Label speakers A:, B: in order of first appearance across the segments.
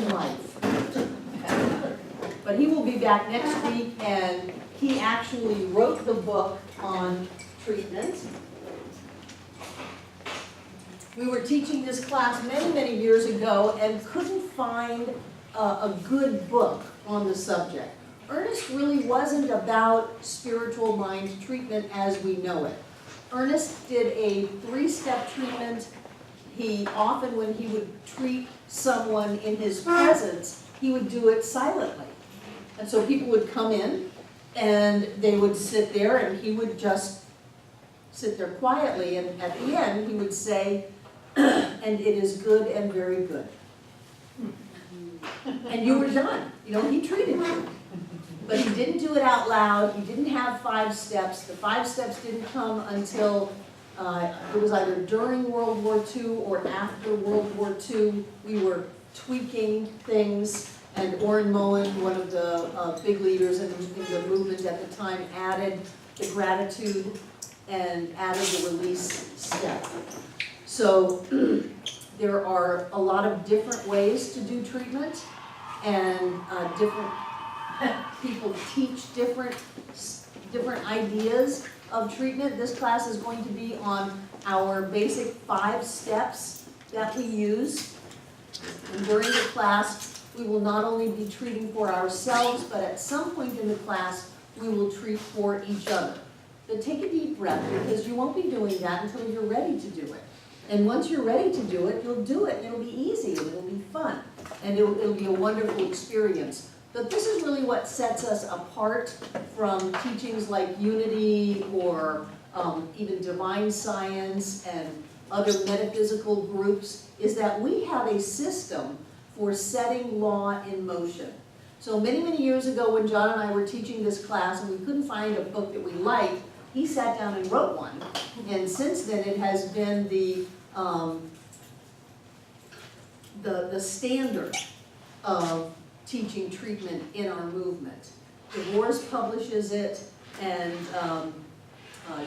A: life. But he will be back next week, and he actually wrote the book on treatment. We were teaching this class many, many years ago and couldn't find a good book on the subject. Ernest really wasn't about spiritual mind treatment as we know it. Ernest did a 3-step treatment. He often, when he would treat someone in his presence, he would do it silently. And so people would come in and they would sit there and he would just sit there quietly, and at the end he would say, "And it is good and very good." And you were done. You know, he treated you. But he didn't do it out loud. He didn't have 5 steps. The 5 steps didn't come until it was either during World War II or after World War II. We were tweaking things, and Orrin Mullen, one of the big leaders in the movement at the time, added the gratitude and added the release step. So there are a lot of different ways to do treatment, and different people teach different ideas of treatment. This class is going to be on our basic 5 steps that we use. And during the class, we will not only be treating for ourselves, but at some point in the class, we will treat for each other. So take a deep breath, because you won't be doing that until you're ready to do it. And once you're ready to do it, you'll do it, and it'll be easy, and it'll be fun, and it'll be a wonderful experience. But this is really what sets us apart from teachings like Unity or even Divine Science and other metaphysical groups, is that we have a system for setting law in motion. So many, many years ago when John and I were teaching this class and we couldn't find a book that we liked, he sat down and wrote one. And since then it has been the standard of teaching treatment in our movement. Divorce publishes it, and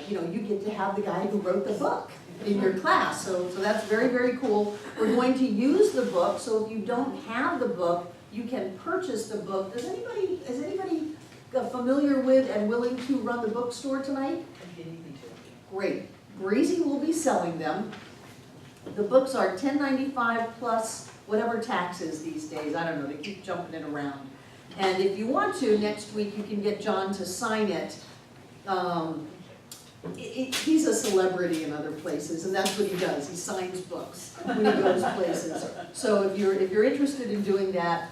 A: you know, you get to have the guy who wrote the book in your class. So that's very, very cool. We're going to use the book, so if you don't have the book, you can purchase the book. Is anybody familiar with and willing to run the bookstore tonight? Great. Breezy will be selling them. The books are $10.95 plus whatever taxes these days. I don't know, they keep jumping it around. And if you want to, next week you can get John to sign it. He's a celebrity in other places, and that's what he does. He signs books when he goes places. So if you're interested in doing that,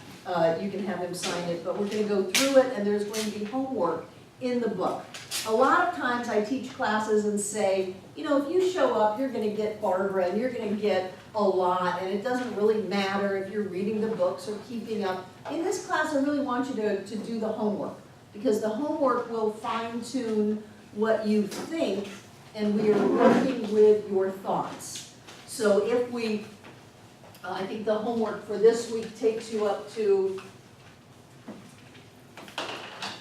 A: you can have him sign it. But we're going to go through it, and there's going to be homework in the book. A lot of times I teach classes and say, you know, if you show up, you're going to get Barbara, and you're going to get a lot, and it doesn't really matter if you're reading the books or keeping up. In this class, I really want you to do the homework, because the homework will fine-tune what you think, and we are working with your thoughts. So if we, I think the homework for this week takes you up to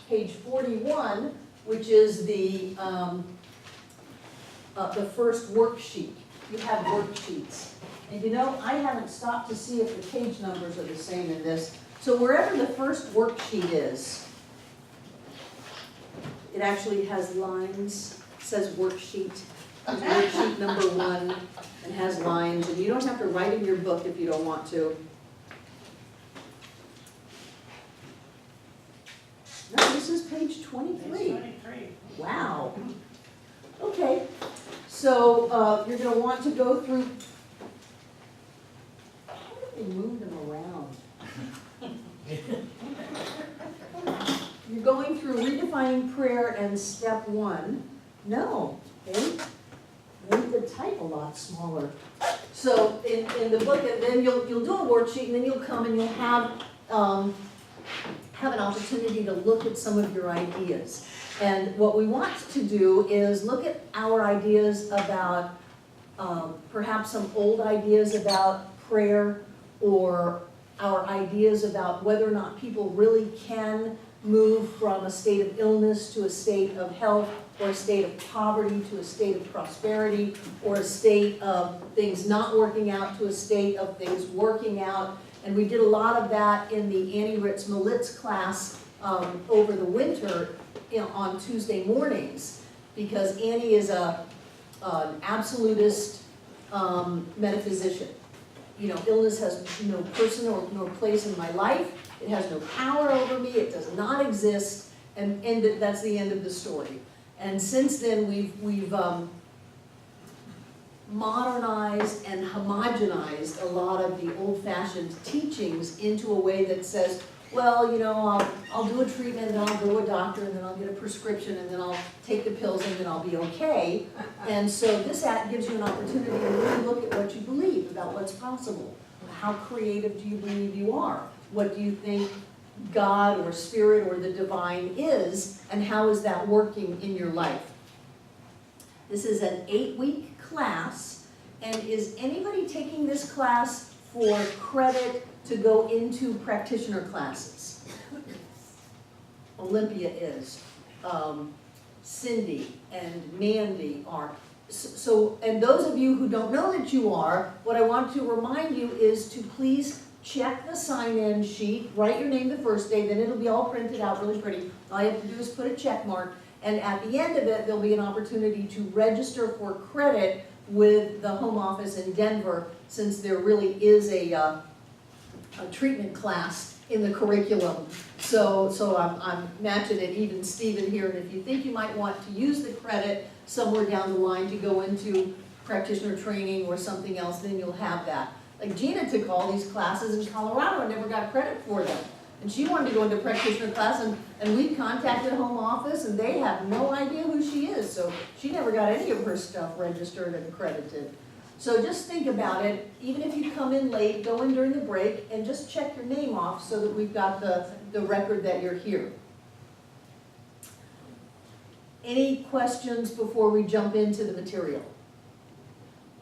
A: page 41, which is the first worksheet. You have worksheets. And you know, I haven't stopped to see if the page numbers are the same in this. So wherever the first worksheet is, it actually has lines, it says worksheet. It's worksheet number 1 and has lines, and you don't have to write in your book if you don't want to. No, this is page 23.
B: Page 23.
A: Wow. Okay, so you're going to want to go through. How did they move them around? You're going through redefining prayer and step 1. No, okay? Make the type a lot smaller. So in the book, and then you'll do a worksheet, and then you'll come and you'll have an opportunity to look at some of your ideas. And what we want to do is look at our ideas about perhaps some old ideas about prayer, or our ideas about whether or not people really can move from a state of illness to a state of health, or a state of poverty to a state of prosperity, or a state of things not working out to a state of things working out. And we did a lot of that in the Annie Ritz-Malitz class over the winter on Tuesday mornings, because Annie is an absolutist metaphysician. You know, illness has no person nor place in my life. It has no power over me. It does not exist, and that's the end of the story. And since then, we've modernized and homogenized a lot of the old-fashioned teachings into a way that says, well, you know, I'll do a treatment, and then I'll go to a doctor, and then I'll get a prescription, and then I'll take the pills, and then I'll be okay. And so this gives you an opportunity to really look at what you believe about what's possible. How creative do you believe you are? What do you think God or Spirit or the divine is, and how is that working in your life? This is an 8-week class, and is anybody taking this class for credit to go into practitioner classes? Olympia is. Cindy and Mandy are. So, and those of you who don't know that you are, what I want to remind you is to please check the sign-in sheet, write your name the first day, then it'll be all printed out really pretty. All you have to do is put a check mark, and at the end of it, there'll be an opportunity to register for credit with the home office in Denver, since there really is a treatment class in the curriculum. So I'm matching it even Stephen here, and if you think you might want to use the credit somewhere down the line to go into practitioner training or something else, then you'll have that. Like Gina took all these classes in Colorado and never got credit for them. And she wanted to go into practitioner class, and we contacted home office, and they have no idea who she is, so she never got any of her stuff registered and credited. So just think about it. Even if you come in late, go in during the break, and just check your name off so that we've got the record that you're here. Any questions before we jump into the material?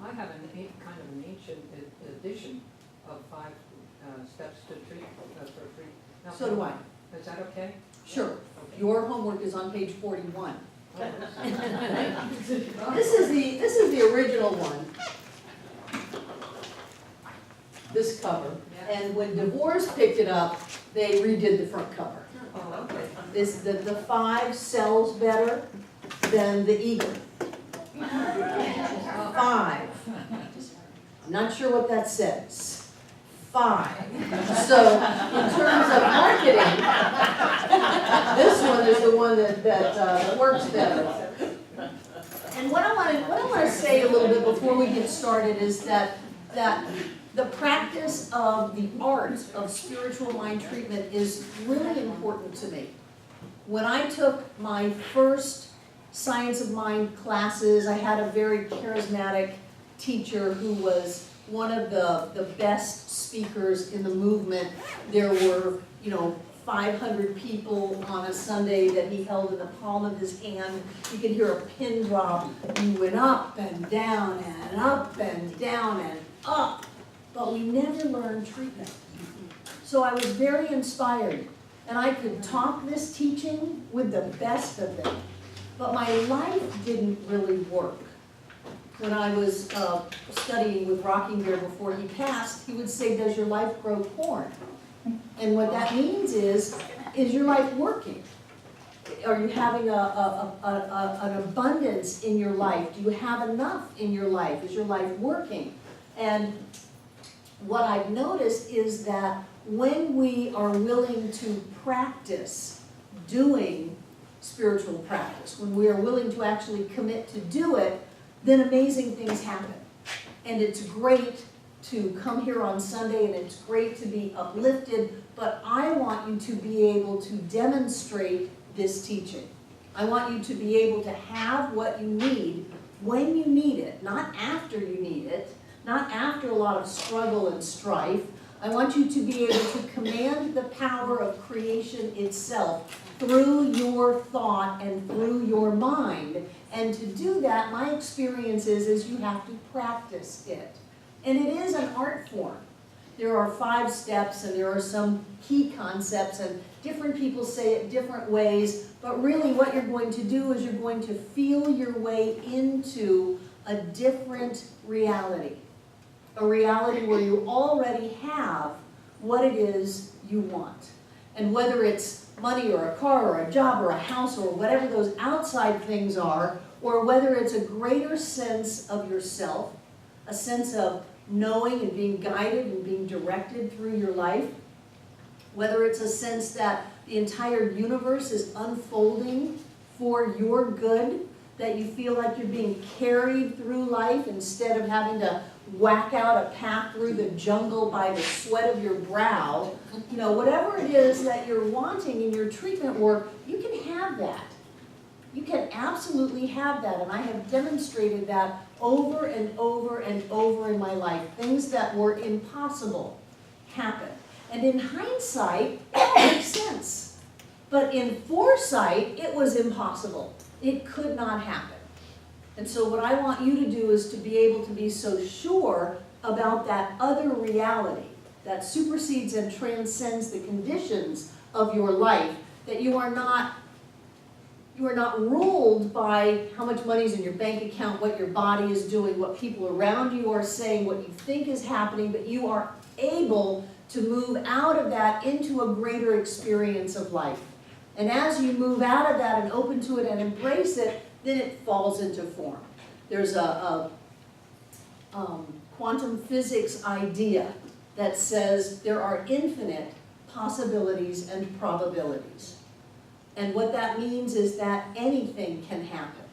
B: I have kind of an ancient edition of 5 steps to treat for free. Now,
A: So do I.
B: Is that okay?
A: Sure.
B: Okay.
A: Your homework is on page 41. This is the original one. This cover.
B: Yeah.
A: And when Divorce picked it up, they redid the front cover.
B: Oh, okay.
A: The 5 sells better than the Eagle. 5. I'm not sure what that says. 5. So in terms of marketing, this one is the one that works better. And what I want to say a little bit before we get started is that the practice of the art of spiritual mind treatment is really important to me. When I took my first Science of Mind classes, I had a very charismatic teacher who was one of the best speakers in the movement. There were, 500 people on a Sunday that he held in the palm of his hand. You could hear a pin drop. You went up and down and up and down and up, but we never learned treatment. So I was very inspired, and I could talk this teaching with the best of them, but my life didn't really work. When I was studying with Rocking Bear before he passed, he would say, "Does your life grow corn?" And what that means is your life working? Are you having an abundance in your life? Do you have enough in your life? Is your life working? And what I've noticed is that when we are willing to practice doing spiritual practice, when we are willing to actually commit to do it, then amazing things happen. And it's great to come here on Sunday, and it's great to be uplifted, but I want you to be able to demonstrate this teaching. I want you to be able to have what you need when you need it, not after you need it, not after a lot of struggle and strife. I want you to be able to command the power of creation itself through your thought and through your mind. And to do that, my experience is you have to practice it. And it is an art form. There are 5 steps, and there are some key concepts, and different people say it different ways, but really what you're going to do is you're going to feel your way into a different reality. A reality where you already have what it is you want. And whether it's money or a car or a job or a house or whatever those outside things are, or whether it's a greater sense of yourself, a sense of knowing and being guided and being directed through your life, whether it's a sense that the entire universe is unfolding for your good, that you feel like you're being carried through life instead of having to whack out a path through the jungle by the sweat of your brow. You know, whatever it is that you're wanting in your treatment work, you can have that. You can absolutely have that, and I have demonstrated that over and over and over in my life. Things that were impossible happen. And in hindsight, it all makes sense. But in foresight, it was impossible. It could not happen. And so what I want you to do is to be able to be so sure about that other reality that supersedes and transcends the conditions of your life, that you are not ruled by how much money is in your bank account, what your body is doing, what people around you are saying, what you think is happening, but you are able to move out of that into a greater experience of life. And as you move out of that and open to it and embrace it, then it falls into form. There's a quantum physics idea that says there are infinite possibilities and probabilities. And what that means is that anything can happen.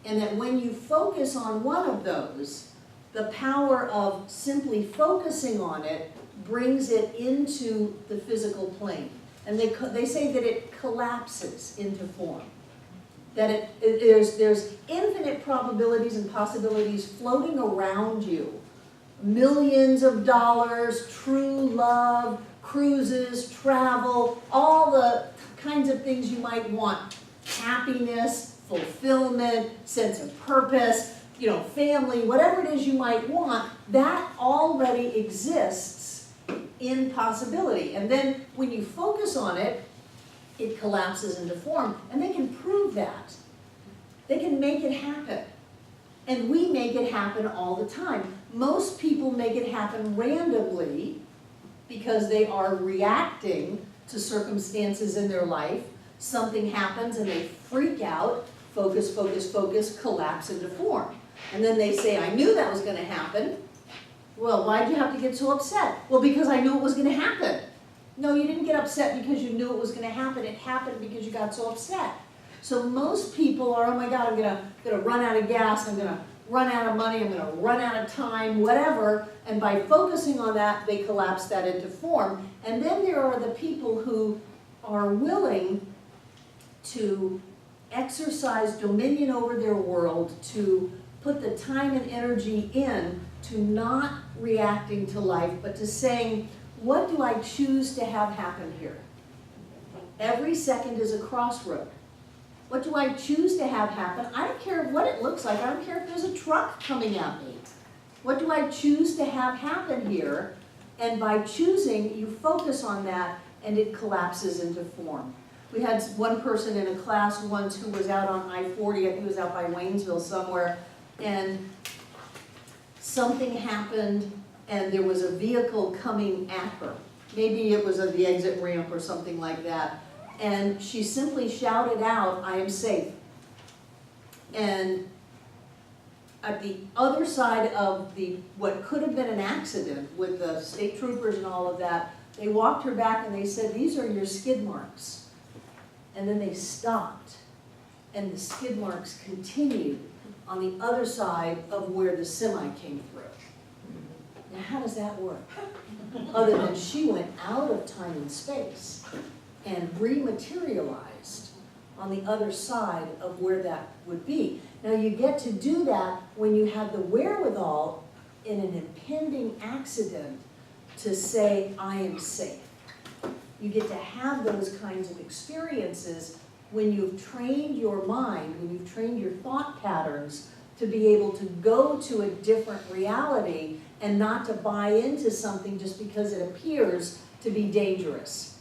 A: And that when you focus on one of those, the power of simply focusing on it brings it into the physical plane. And they say that it collapses into form. That there's infinite probabilities and possibilities floating around you. Millions of dollars, true love, cruises, travel, all the kinds of things you might want. Happiness, fulfillment, sense of purpose, you know, family, whatever it is you might want, that already exists in possibility. And then when you focus on it, it collapses into form. And they can prove that. They can make it happen. And we make it happen all the time. Most people make it happen randomly because they are reacting to circumstances in their life. Something happens and they freak out, focus, focus, focus, collapse into form. And then they say, I knew that was going to happen. Well, why'd you have to get so upset? Well, because I knew it was going to happen. No, you didn't get upset because you knew it was going to happen. It happened because you got so upset. So most people are, oh my God, I'm going to run out of gas, I'm going to run out of money, I'm going to run out of time, whatever. And by focusing on that, they collapse that into form. And then there are the people who are willing to exercise dominion over their world, to put the time and energy in to not reacting to life, but to saying, what do I choose to have happen here? Every second is a crossroad. What do I choose to have happen? I don't care what it looks like. I don't care if there's a truck coming at me. What do I choose to have happen here? And by choosing, you focus on that and it collapses into form. We had one person in a class once who was out on I-40, I think it was out by Waynesville somewhere, and something happened and there was a vehicle coming at her. Maybe it was at the exit ramp or something like that. And she simply shouted out, I am safe. And at the other side of what could have been an accident with the state troopers and all of that, they walked her back and they said, these are your skid marks. And then they stopped. And the skid marks continued on the other side of where the semi came through. Now how does that work? Other than she went out of time and space and rematerialized on the other side of where that would be. Now you get to do that when you have the wherewithal in an impending accident to say, I am safe. You get to have those kinds of experiences when you've trained your mind, when you've trained your thought patterns to be able to go to a different reality and not to buy into something just because it appears to be dangerous.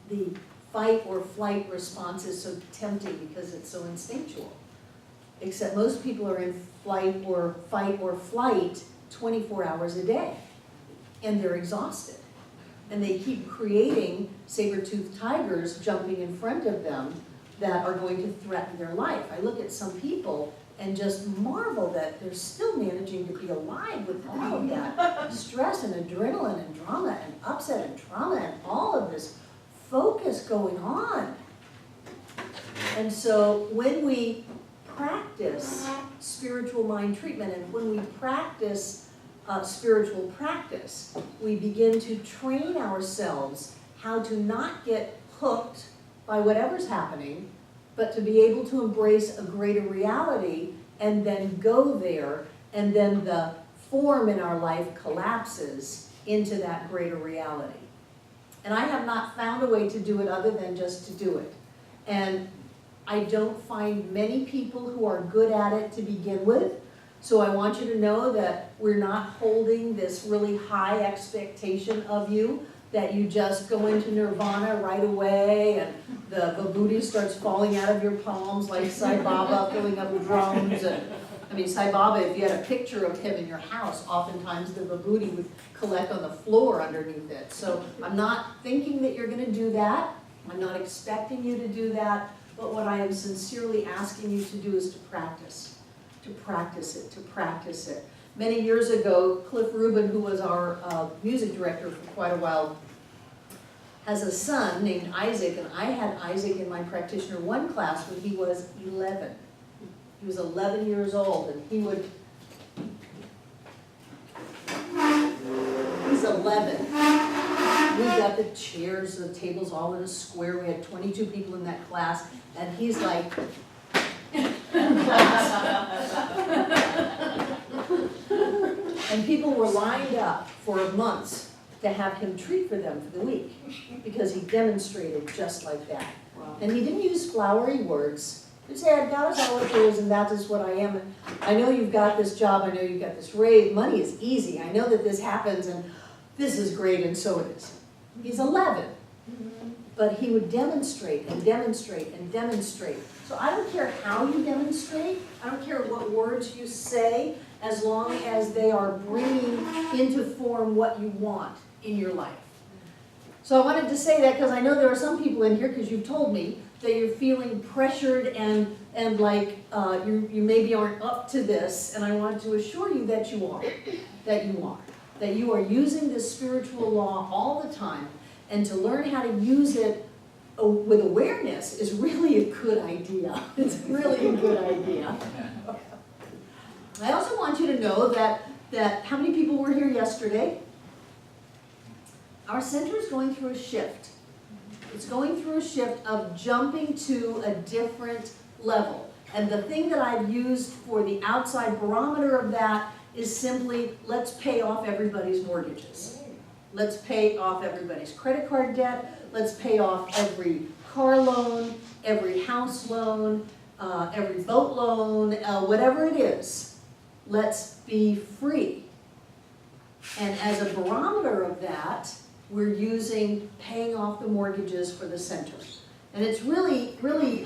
A: The fight or flight response is so tempting because it's so instinctual. Except most people are in fight or flight 24 hours a day. and they're exhausted. And they keep creating saber-toothed tigers jumping in front of them that are going to threaten their life. I look at some people and just marvel that they're still managing to be alive with all of that stress and adrenaline and drama and upset and trauma and all of this focus going on. And so when we practice spiritual mind treatment and when we practice spiritual practice, we begin to train ourselves how to not get hooked by whatever's happening, but to be able to embrace a greater reality and then go there, and then the form in our life collapses into that greater reality. And I have not found a way to do it other than just to do it. And I don't find many people who are good at it to begin with. So I want you to know that we're not holding this really high expectation of you, that you just go into nirvana right away and the vibhuti starts falling out of your palms like Sai Baba filling up drums. And I mean, Sai Baba, if you had a picture of him in your house, oftentimes the vibhuti would collect on the floor underneath it. So I'm not thinking that you're going to do that. I'm not expecting you to do that. But what I am sincerely asking you to do is to practice it, to practice it. Many years ago, Cliff Rubin, who was our music director for quite a while, has a son named Isaac, and I had Isaac in my practitioner 1 class when he was 11. He was 11 years old, and he's 11. We got the chairs, the tables all in a square. We had 22 people in that class, and he's like, and people were lined up for months to have him treat for them for the week because he demonstrated just like that. Wow. And he didn't use flowery words. He'd say, God is all it is, and that is what I am. And I know you've got this job. I know you've got this raise. Money is easy. I know that this happens, and this is great, and so it is. He's 11. But he would demonstrate and demonstrate and demonstrate. So I don't care how you demonstrate. I don't care what words you say, as long as they are bringing into form what you want in your life. So I wanted to say that because I know there are some people in here, because you've told me, that you're feeling pressured and like you maybe aren't up to this, and I want to assure you that you are, that you are using this spiritual law all the time, and to learn how to use it with awareness is really a good idea. It's really a good idea. I also want you to know that how many people were here yesterday? Our center is going through a shift. It's going through a shift of jumping to a different level. And the thing that I've used for the outside barometer of that is simply, let's pay off everybody's mortgages. Let's pay off everybody's credit card debt. Let's pay off every car loan, every house loan, every boat loan, whatever it is. Let's be free. And as a barometer of that, we're using paying off the mortgages for the center. And it's really, really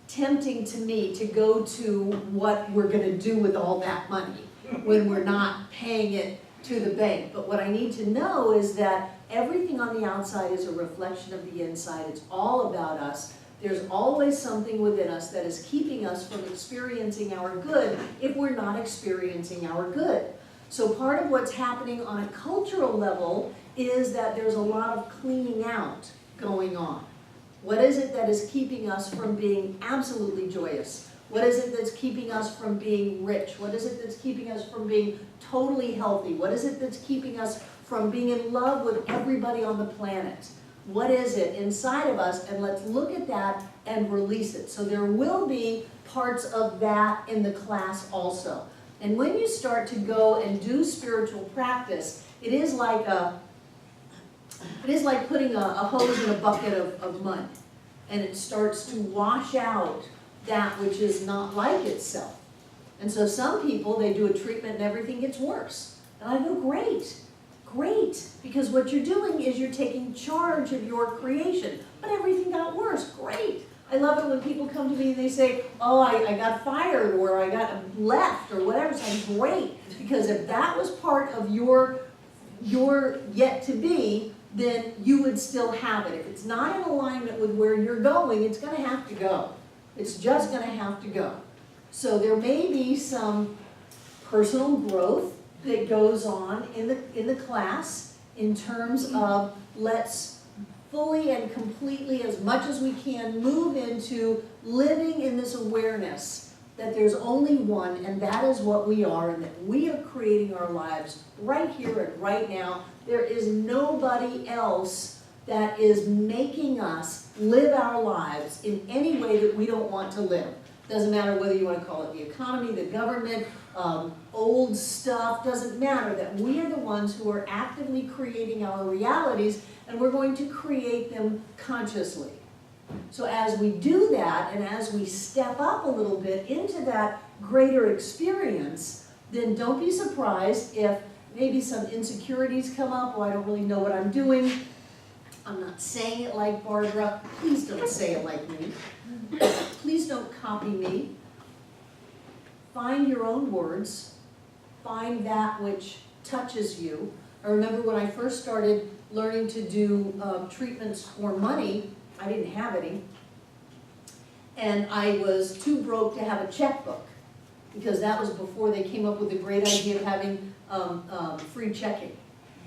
A: tempting to me to go to what we're going to do with all that money when we're not paying it to the bank. But what I need to know is that everything on the outside is a reflection of the inside. It's all about us. There's always something within us that is keeping us from experiencing our good if we're not experiencing our good. So part of what's happening on a cultural level is that there's a lot of cleaning out going on. What is it that is keeping us from being absolutely joyous? What is it that's keeping us from being rich? What is it that's keeping us from being totally healthy? What is it that's keeping us from being in love with everybody on the planet? What is it inside of us? And let's look at that and release it. So there will be parts of that in the class also. And when you start to go and do spiritual practice, it is like putting a hose in a bucket of mud. And it starts to wash out that which is not like itself. And so some people, they do a treatment and everything gets worse. And I go, great, great. Because what you're doing is you're taking charge of your creation. But everything got worse, great. I love it when people come to me and they say, oh, I got fired or I got left or whatever. It's like, great. Because if that was part of your you're yet to be, then you would still have it. If it's not in alignment with where you're going, it's gonna have to go. It's just gonna have to go. So there may be some personal growth that goes on in the class in terms of let's fully and completely, as much as we can, move into living in this awareness that there's only one, and that is what we are, and that we are creating our lives right here and right now. There is nobody else that is making us live our lives in any way that we don't want to live. Doesn't matter whether you want to call it the economy, the government, old stuff, doesn't matter, that we are the ones who are actively creating our realities, and we're going to create them consciously. So as we do that, and as we step up a little bit into that greater experience, then don't be surprised if maybe some insecurities come up. Oh, I don't really know what I'm doing. I'm not saying it like Barbara. Please don't say it like me. Please don't copy me. Find your own words. Find that which touches you. I remember when I first started learning to do treatments for money, I didn't have any, and I was too broke to have a checkbook, because that was before they came up with the great idea of having free checking.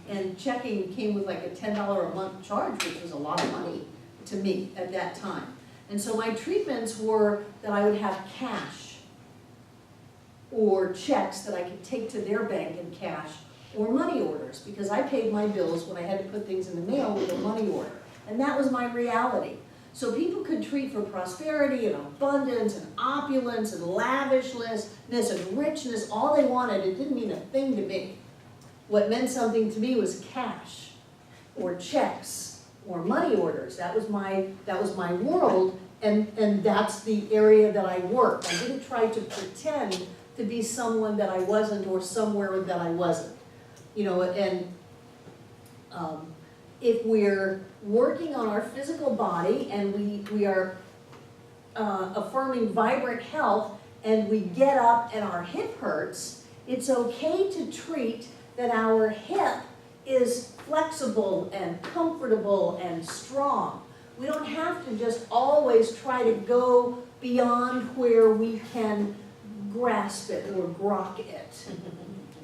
A: And checking came with like a $10 a month charge, which was a lot of money to me at that time. And so my treatments were that I would have cash or checks that I could take to their bank in cash, or money orders, because I paid my bills when I had to put things in the mail with a money order. And that was my reality. So people could treat for prosperity and abundance and opulence and lavishness and richness all they wanted. It didn't mean a thing to me. What meant something to me was cash or checks or money orders. That was my world, and that's the area that I worked. I didn't try to pretend to be someone that I wasn't or somewhere that I wasn't. You know, and if we're working on our physical body and we are affirming vibrant health, and we get up and our hip hurts, it's okay to treat that our hip is flexible and comfortable and strong. We don't have to just always try to go beyond where we can grasp it or grok it.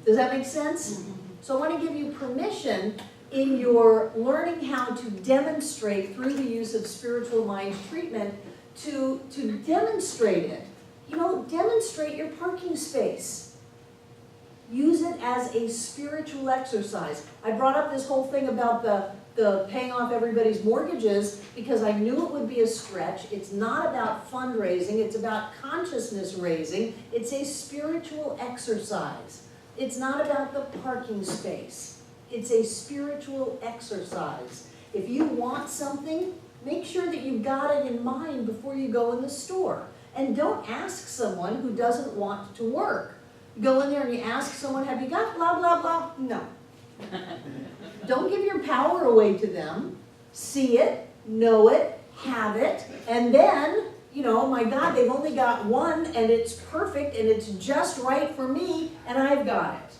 A: Does that make sense? So I want to give you permission in your learning how to demonstrate through the use of spiritual mind treatment to demonstrate it. You know, demonstrate your parking space. Use it as a spiritual exercise. I brought up this whole thing about the paying off everybody's mortgages because I knew it would be a stretch. It's not about fundraising, it's about consciousness raising. It's a spiritual exercise. It's not about the parking space. It's a spiritual exercise. If you want something, make sure that you've got it in mind before you go in the store. And don't ask someone who doesn't want to work. You go in there and you ask someone, have you got blah, blah, blah? No. Don't give your power away to them. See it, know it, have it, and then, you know, my God, they've only got one and it's perfect and it's just right for me and I've got it.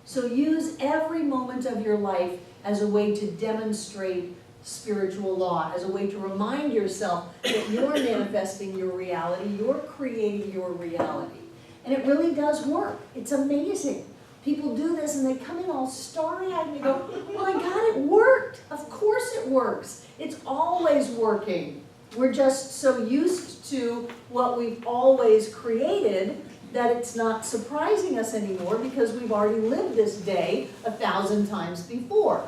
A: So use every moment of your life as a way to demonstrate spiritual law, as a way to remind yourself that you're manifesting your reality, you're creating your reality. And it really does work. It's amazing. People do this and they come in all starry-eyed and they go, oh my God, it worked. Of course it works. It's always working. We're just so used to what we've always created that it's not surprising us anymore because we've already lived this day 1,000 times before.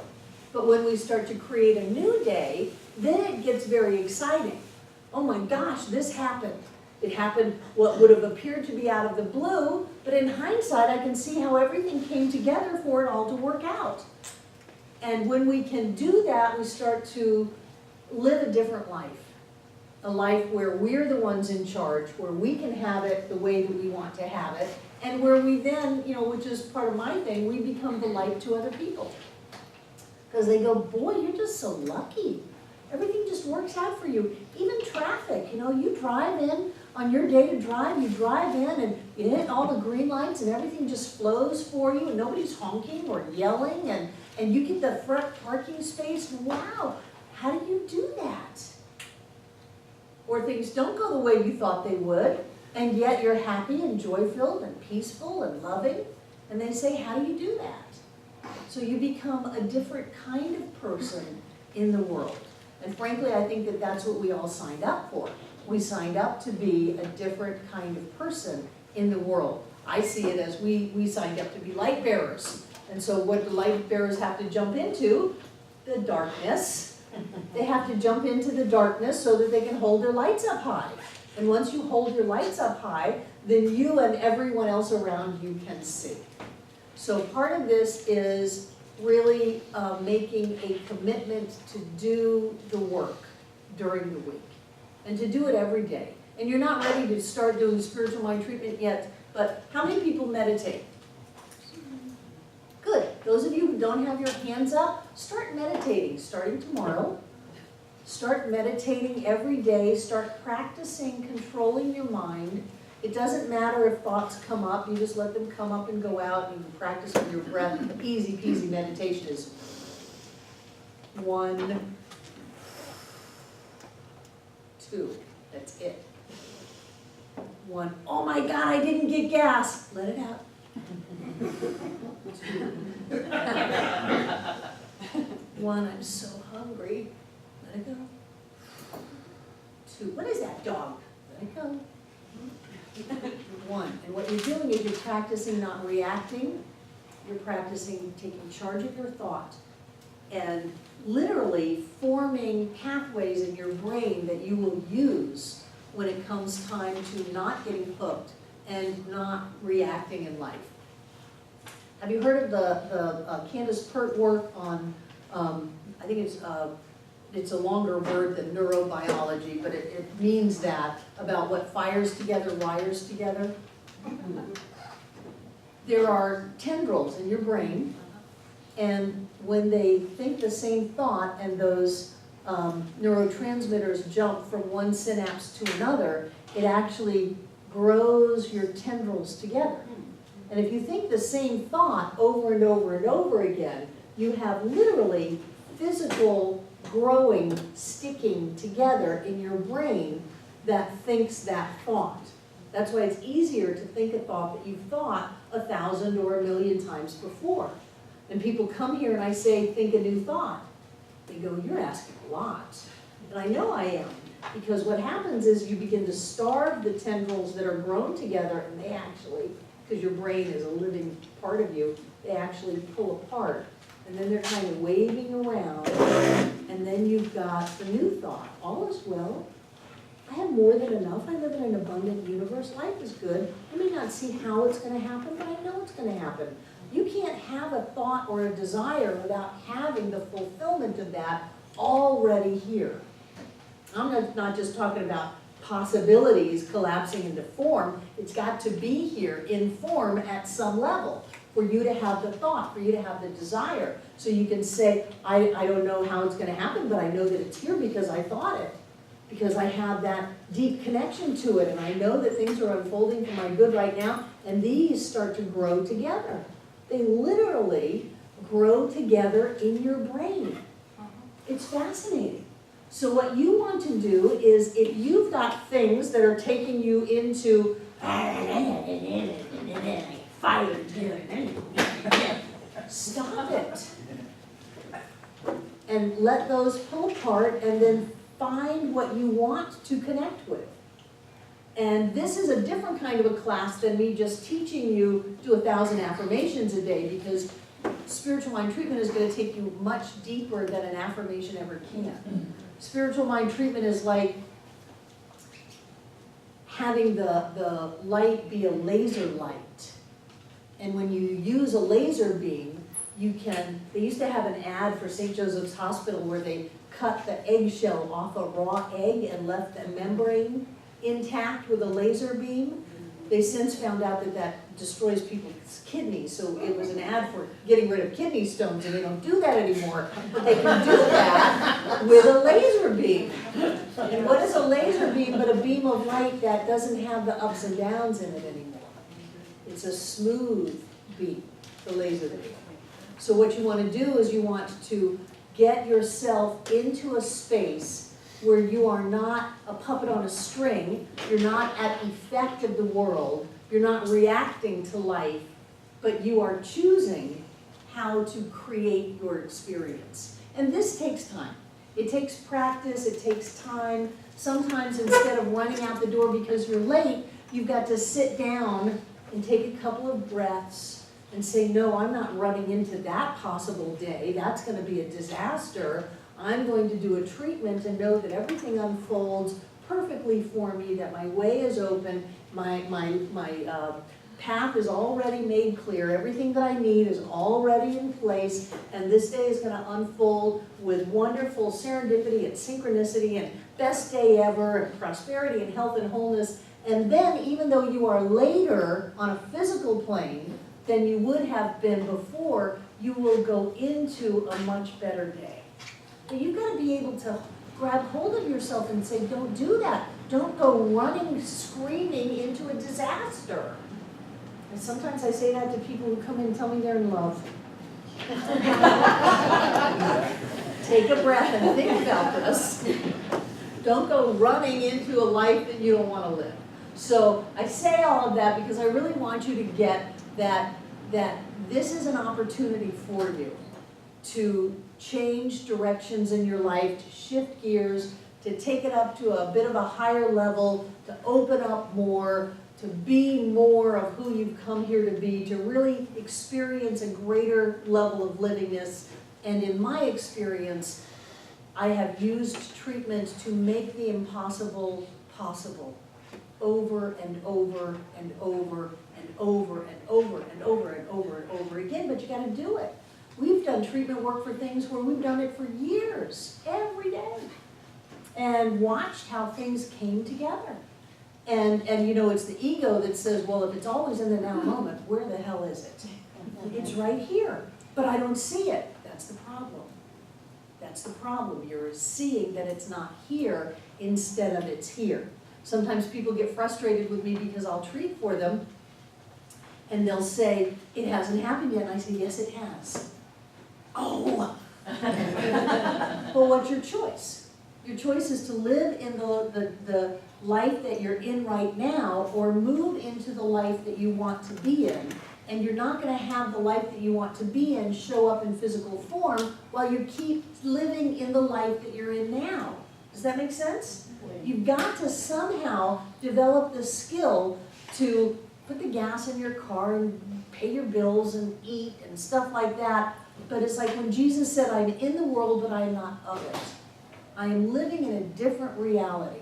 A: But when we start to create a new day, then it gets very exciting. Oh my gosh, this happened. It happened what would have appeared to be out of the blue, but in hindsight, I can see how everything came together for it all to work out. And when we can do that, we start to live a different life. A life where we're the ones in charge, where we can have it the way that we want to have it, and where we then, you know, which is part of my thing, we become the light to other people. Because they go, boy, you're just so lucky. Everything just works out for you. Even traffic, you know, you drive in on your day to drive, you drive in and you hit all the green lights and everything just flows for you and nobody's honking or yelling and you get the front parking space, wow, how do you do that? Or things don't go the way you thought they would, and yet you're happy and joy-filled and peaceful and loving, and they say, how do you do that? So you become a different kind of person in the world. And frankly, I think that that's what we all signed up for. We signed up to be a different kind of person in the world. I see it as we signed up to be light bearers. And so what do light bearers have to jump into? The darkness. They have to jump into the darkness so that they can hold their lights up high. And once you hold your lights up high, then you and everyone else around you can see. So part of this is really making a commitment to do the work during the week and to do it every day. And you're not ready to start doing spiritual mind treatment yet, but how many people meditate? Good. Those of you who don't have your hands up, start meditating starting tomorrow. Start meditating every day. Start practicing controlling your mind. It doesn't matter if thoughts come up, you just let them come up and go out, and you can practice with your breath. Easy peasy meditation is 1, 2, that's it. 1, oh my God, I didn't get gas, let it out. 1, I'm so hungry, let it go. 2, what is that dog? Let it go. 1, and what you're doing is you're practicing not reacting, you're practicing taking charge of your thought and literally forming pathways in your brain that you will use when it comes time to not getting hooked and not reacting in life. Have you heard of the Candace Pert work on, I think it's a longer word than neurobiology, but it means that about what fires together, wires together. There are tendrils in your brain, and when they think the same thought and those neurotransmitters jump from one synapse to another, it actually grows your tendrils together. And if you think the same thought over and over and over again, you have literally physical growing, sticking together in your brain that thinks that thought. That's why it's easier to think a thought that you've thought 1,000 or 1,000,000 times before. And people come here and I say, think a new thought. They go, you're asking a lot. And I know I am, because what happens is you begin to starve the tendrils that are grown together, and they actually, because your brain is a living part of you, they actually pull apart. And then they're kind of waving around, and then you've got the new thought. All is well. I have more than enough. I live in an abundant universe. Life is good. I may not see how it's going to happen, but I know it's going to happen. You can't have a thought or a desire without having the fulfillment of that already here. I'm not just talking about possibilities collapsing into form. It's got to be here in form at some level for you to have the thought, for you to have the desire. So you can say, I don't know how it's going to happen, but I know that it's here because I thought it. Because I have that deep connection to it, and I know that things are unfolding for my good right now, and these start to grow together. They literally grow together in your brain. It's fascinating. So what you want to do is, if you've got things that are taking you into fire, stop it. And let those pull apart, and then find what you want to connect with. And this is a different kind of a class than me just teaching you do 1,000 affirmations a day, because spiritual mind treatment is going to take you much deeper than an affirmation ever can. Spiritual mind treatment is like having the light be a laser light. And when you use a laser beam, you can, they used to have an ad for St. Joseph's Hospital where they cut the eggshell off a raw egg and left the membrane intact with a laser beam. They since found out that that destroys people's kidneys, so it was an ad for getting rid of kidney stones, and they don't do that anymore. But they can do that with a laser beam. And what is a laser beam but a beam of light that doesn't have the ups and downs in it anymore? It's a smooth beam, the laser beam. So what you want to do is you want to get yourself into a space where you are not a puppet on a string, you're not at effect of the world, you're not reacting to life, but you are choosing how to create your experience. And this takes time. It takes practice, it takes time. Sometimes instead of running out the door because you're late, you've got to sit down and take a couple of breaths and say, no, I'm not running into that possible day. That's going to be a disaster. I'm going to do a treatment and know that everything unfolds perfectly for me, that my way is open, my path is already made clear, everything that I need is already in place, and this day is going to unfold with wonderful serendipity and synchronicity and best day ever and prosperity and health and wholeness. And then, even though you are later on a physical plane than you would have been before, you will go into a much better day. But you've got to be able to grab hold of yourself and say, don't do that. Don't go running, screaming into a disaster. And sometimes I say that to people who come in and tell me they're in love. Take a breath and think about this. Don't go running into a life that you don't want to live. So I say all of that because I really want you to get that this is an opportunity for you to change directions in your life, to shift gears, to take it up to a bit of a higher level, to open up more, to be more of who you've come here to be, to really experience a greater level of livingness. And in my experience, I have used treatment to make the impossible possible over and over and over and over and over and over and over and over again, but you got to do it. We've done treatment work for things where we've done it for years, every day, and watched how things came together. And you know, it's the ego that says, well, if it's always in the now moment, where the hell is it? It's right here, but I don't see it. That's the problem. That's the problem. You're seeing that it's not here instead of it's here. Sometimes people get frustrated with me because I'll treat for them and they'll say, it hasn't happened yet. And I say, yes, it has. Oh. Well, what's your choice? Your choice is to live in the life that you're in right now, or move into the life that you want to be in. And you're not going to have the life that you want to be in show up in physical form while you keep living in the life that you're in now. Does that make sense? You've got to somehow develop the skill to put the gas in your car and pay your bills and eat and stuff like that. But it's like when Jesus said, I'm in the world, but I am not of it. I am living in a different reality.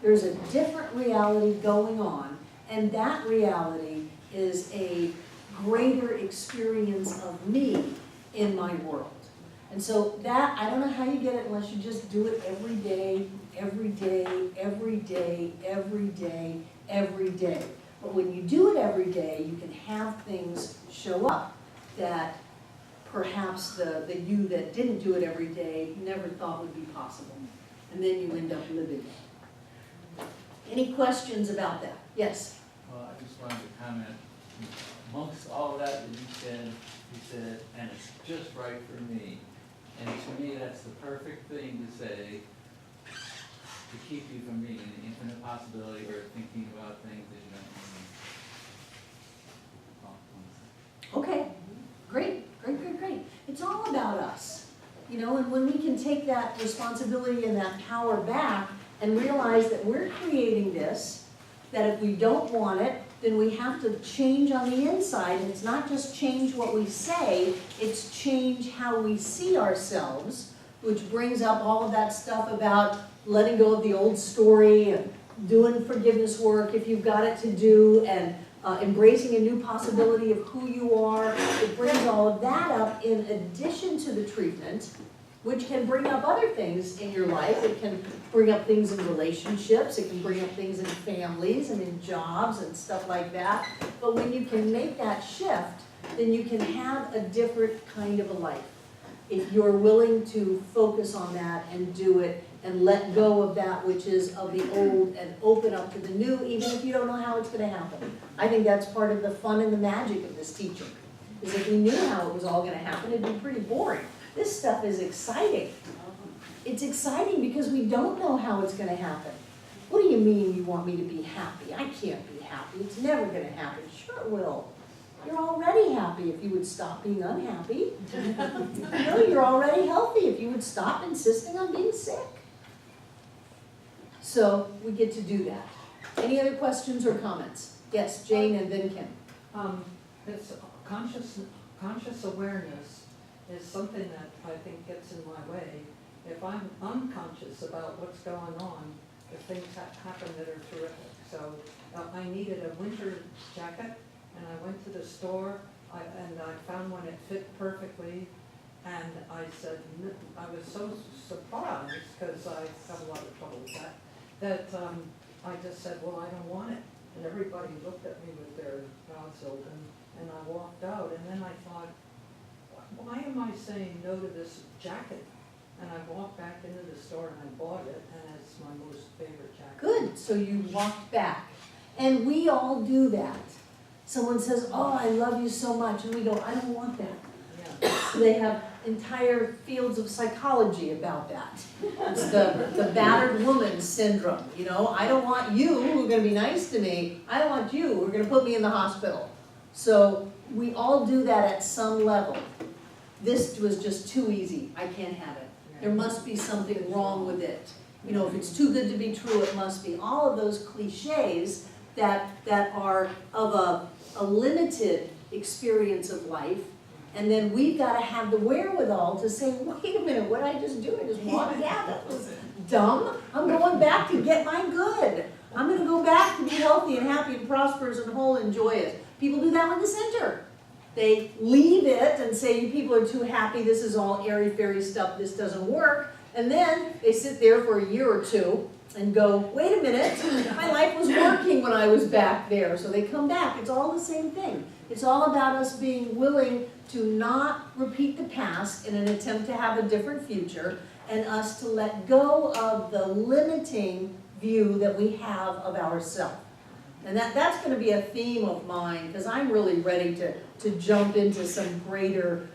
A: There's a different reality going on, and that reality is a greater experience of me in my world. And so that, I don't know how you get it unless you just do it every day, every day, every day, every day, every day. But when you do it every day, you can have things show up that perhaps the you that didn't do it every day never thought would be possible. And then you end up living it. Any questions about that? Yes?
C: Well, I just wanted to comment. Amongst all of that you said, and it's just right for me. And to me, that's the perfect thing to say to keep you from being an infinite possibility or thinking about things that you don't want to.
A: Okay, great, great, great, great. It's all about us, you know, and when we can take that responsibility and that power back and realize that we're creating this, that if we don't want it, then we have to change on the inside. And it's not just change what we say, it's change how we see ourselves, which brings up all of that stuff about letting go of the old story and doing forgiveness work if you've got it to do, and embracing a new possibility of who you are. It brings all of that up in addition to the treatment, which can bring up other things in your life. It can bring up things in relationships, it can bring up things in families and in jobs and stuff like that. But when you can make that shift, then you can have a different kind of a life. If you're willing to focus on that and do it and let go of that which is of the old and open up to the new, even if you don't know how it's going to happen. I think that's part of the fun and the magic of this teaching, Because if we knew how it was all gonna happen, it'd be pretty boring. This stuff is exciting. It's exciting because we don't know how it's gonna happen. What do you mean you want me to be happy? I can't be happy. It's never gonna happen. Sure it will. You're already happy if you would stop being unhappy. You know, you're already healthy if you would stop insisting on being sick. So we get to do that. Any other questions or comments? Yes, Jane and then Kim.
B: It's conscious awareness is something that I think gets in my way. If I'm unconscious about what's going on, if things happen that are terrific. So I needed a winter jacket, and I went to the store, and I found one that fit perfectly, and I said, I was so surprised, because I have a lot of trouble with that I just said, well, I don't want it. And everybody looked at me with their mouths open, and I walked out, and then I thought, why am I saying no to this jacket? And I walked back into the store and I bought it, and it's my most favorite jacket.
A: Good, so you walked back. And we all do that. Someone says, oh, I love you so much, and we go, I don't want that.
B: Yeah.
A: They have entire fields of psychology about that. It's the battered woman syndrome, you know. I don't want you who are gonna be nice to me. I don't want you who are gonna put me in the hospital. So we all do that at some level. This was just too easy. I can't have it. There must be something wrong with it. You know, if it's too good to be true, it must be. All of those cliches that are of a limited experience of life. And then we've got to have the wherewithal to say, wait a minute, what did I just do? I just walked out. That was dumb. I'm going back to get my good. I'm going to go back to be healthy and happy and prosperous and whole and joyous. People do that with the center. They leave it and say, you people are too happy, this is all airy-fairy stuff, this doesn't work. And then they sit there for a year or two and go, wait a minute, my life was working when I was back there. So they come back. It's all the same thing. It's all about us being willing to not repeat the past in an attempt to have a different future, and us to let go of the limiting view that we have of ourselves. And that's going to be a theme of mine, because I'm really ready to jump into some greater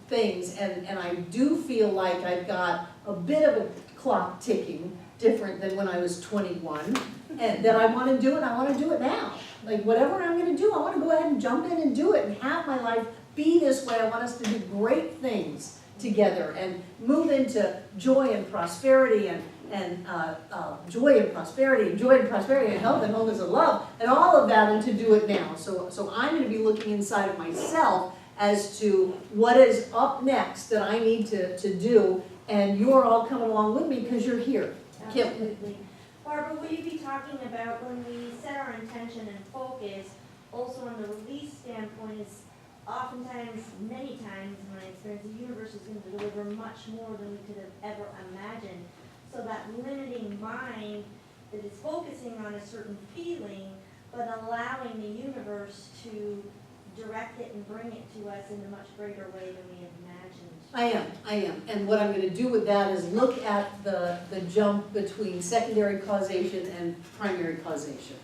A: things. And I do feel like I've got a bit of a clock ticking, different than when I was 21, and that I want to do it, I want to do it now. Like whatever I'm going to do, I want to go ahead and jump in and do it and have my life be this way. I want us to do great things together and move into joy and prosperity and joy and prosperity and health and wholeness and love and all of that, and to do it now. So I'm going to be looking inside of myself as to what is up next that I need to do, and you're all coming along with me because you're here. Kim.
D: Absolutely. Barbara, will you be talking about when we set our intention and focus, also on the release standpoint, is oftentimes, many times in my experience, the universe is going to deliver much more than we could have ever imagined. So that limiting mind that is focusing on a certain feeling, but allowing the universe to direct it and bring it to us in a much greater way than we have imagined.
A: I am. And what I'm going to do with that is look at the jump between secondary causation and primary causation.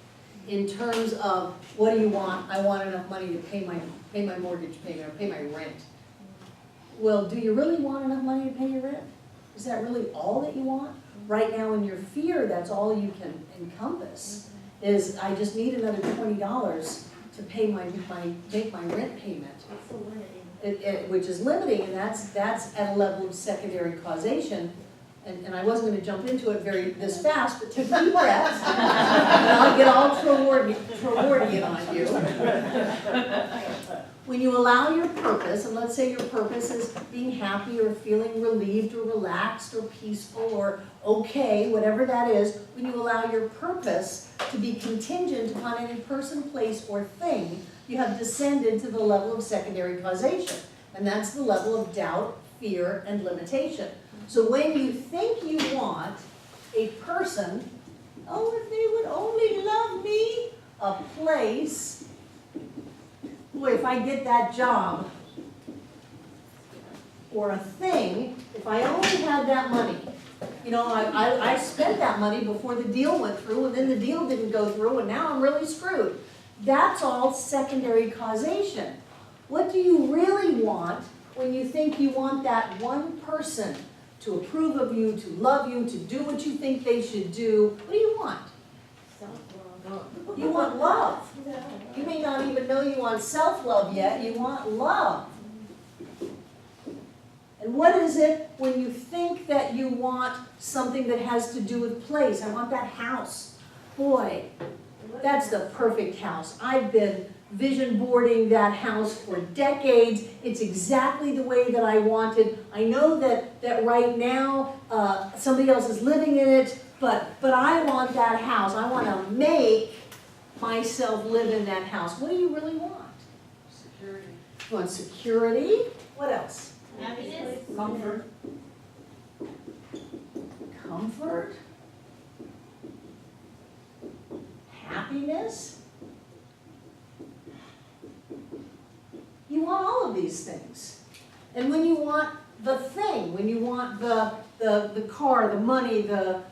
A: In terms of, what do you want? I want enough money to pay my mortgage payment or pay my rent. Well, do you really want enough money to pay your rent? Is that really all that you want? Right now in your fear, that's all you can encompass, is I just need another $20 to pay make my rent payment.
D: It's so limiting.
A: Which is limiting, and that's at a level of secondary causation. And I wasn't going to jump into it this fast, but take deep breaths, and I'll get all Trewardian on you. When you allow your purpose, and let's say your purpose is being happy or feeling relieved or relaxed or peaceful or okay, whatever that is, when you allow your purpose to be contingent upon any person, place, or thing, you have descended to the level of secondary causation. And that's the level of doubt, fear, and limitation. So when you think you want a person, oh, if they would only love me, a place, boy, if I get that job, or a thing, if I only had that money. You know, I spent that money before the deal went through, and then the deal didn't go through, and now I'm really screwed. That's all secondary causation. What do you really want when you think you want that one person to approve of you, to love you, to do what you think they should do? What do you want?
D: Self-love.
A: You want love. You may not even know you want self-love yet, you want love. And what is it when you think that you want something that has to do with place? I want that house. Boy, that's the perfect house. I've been vision boarding that house for decades. It's exactly the way that I wanted. I know that right now somebody else is living in it, but I want that house. I want to make myself live in that house. What do you really want?
B: Security.
A: You want security? What else?
D: Happiness.
B: Comfort.
A: Comfort? Happiness? You want all of these things. And when you want the thing, when you want the car, the money, the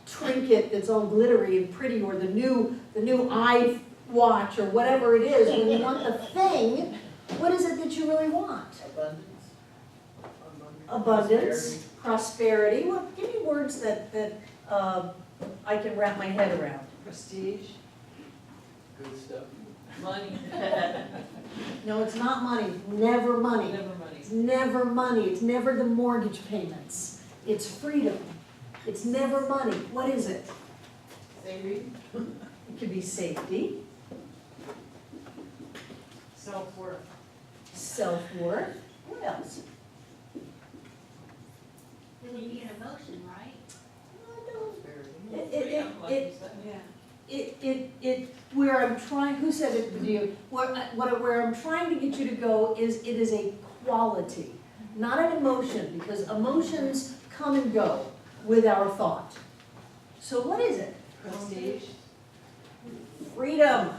A: trinket that's all glittery and pretty, or the new iWatch or whatever it is, when you want the thing, what is it that you really want? Abundance, prosperity. Well, give me words that I can wrap my head around.
B: Prestige.
C: Good stuff.
E: Money.
A: No, it's not money. Never money.
E: Never money.
A: It's never money. It's never the mortgage payments. It's freedom. It's never money. What is it?
E: Safety.
A: It could be safety,
E: Self-worth.
A: self-worth. What else?
F: It would be an emotion, right?
E: Freedom, like you said.
B: Yeah.
A: Where I'm trying, who said it to you? Where I'm trying to get you to go is it is a quality, not an emotion, because emotions come and go with our thought. So what is it?
E: Prestige.
A: Freedom.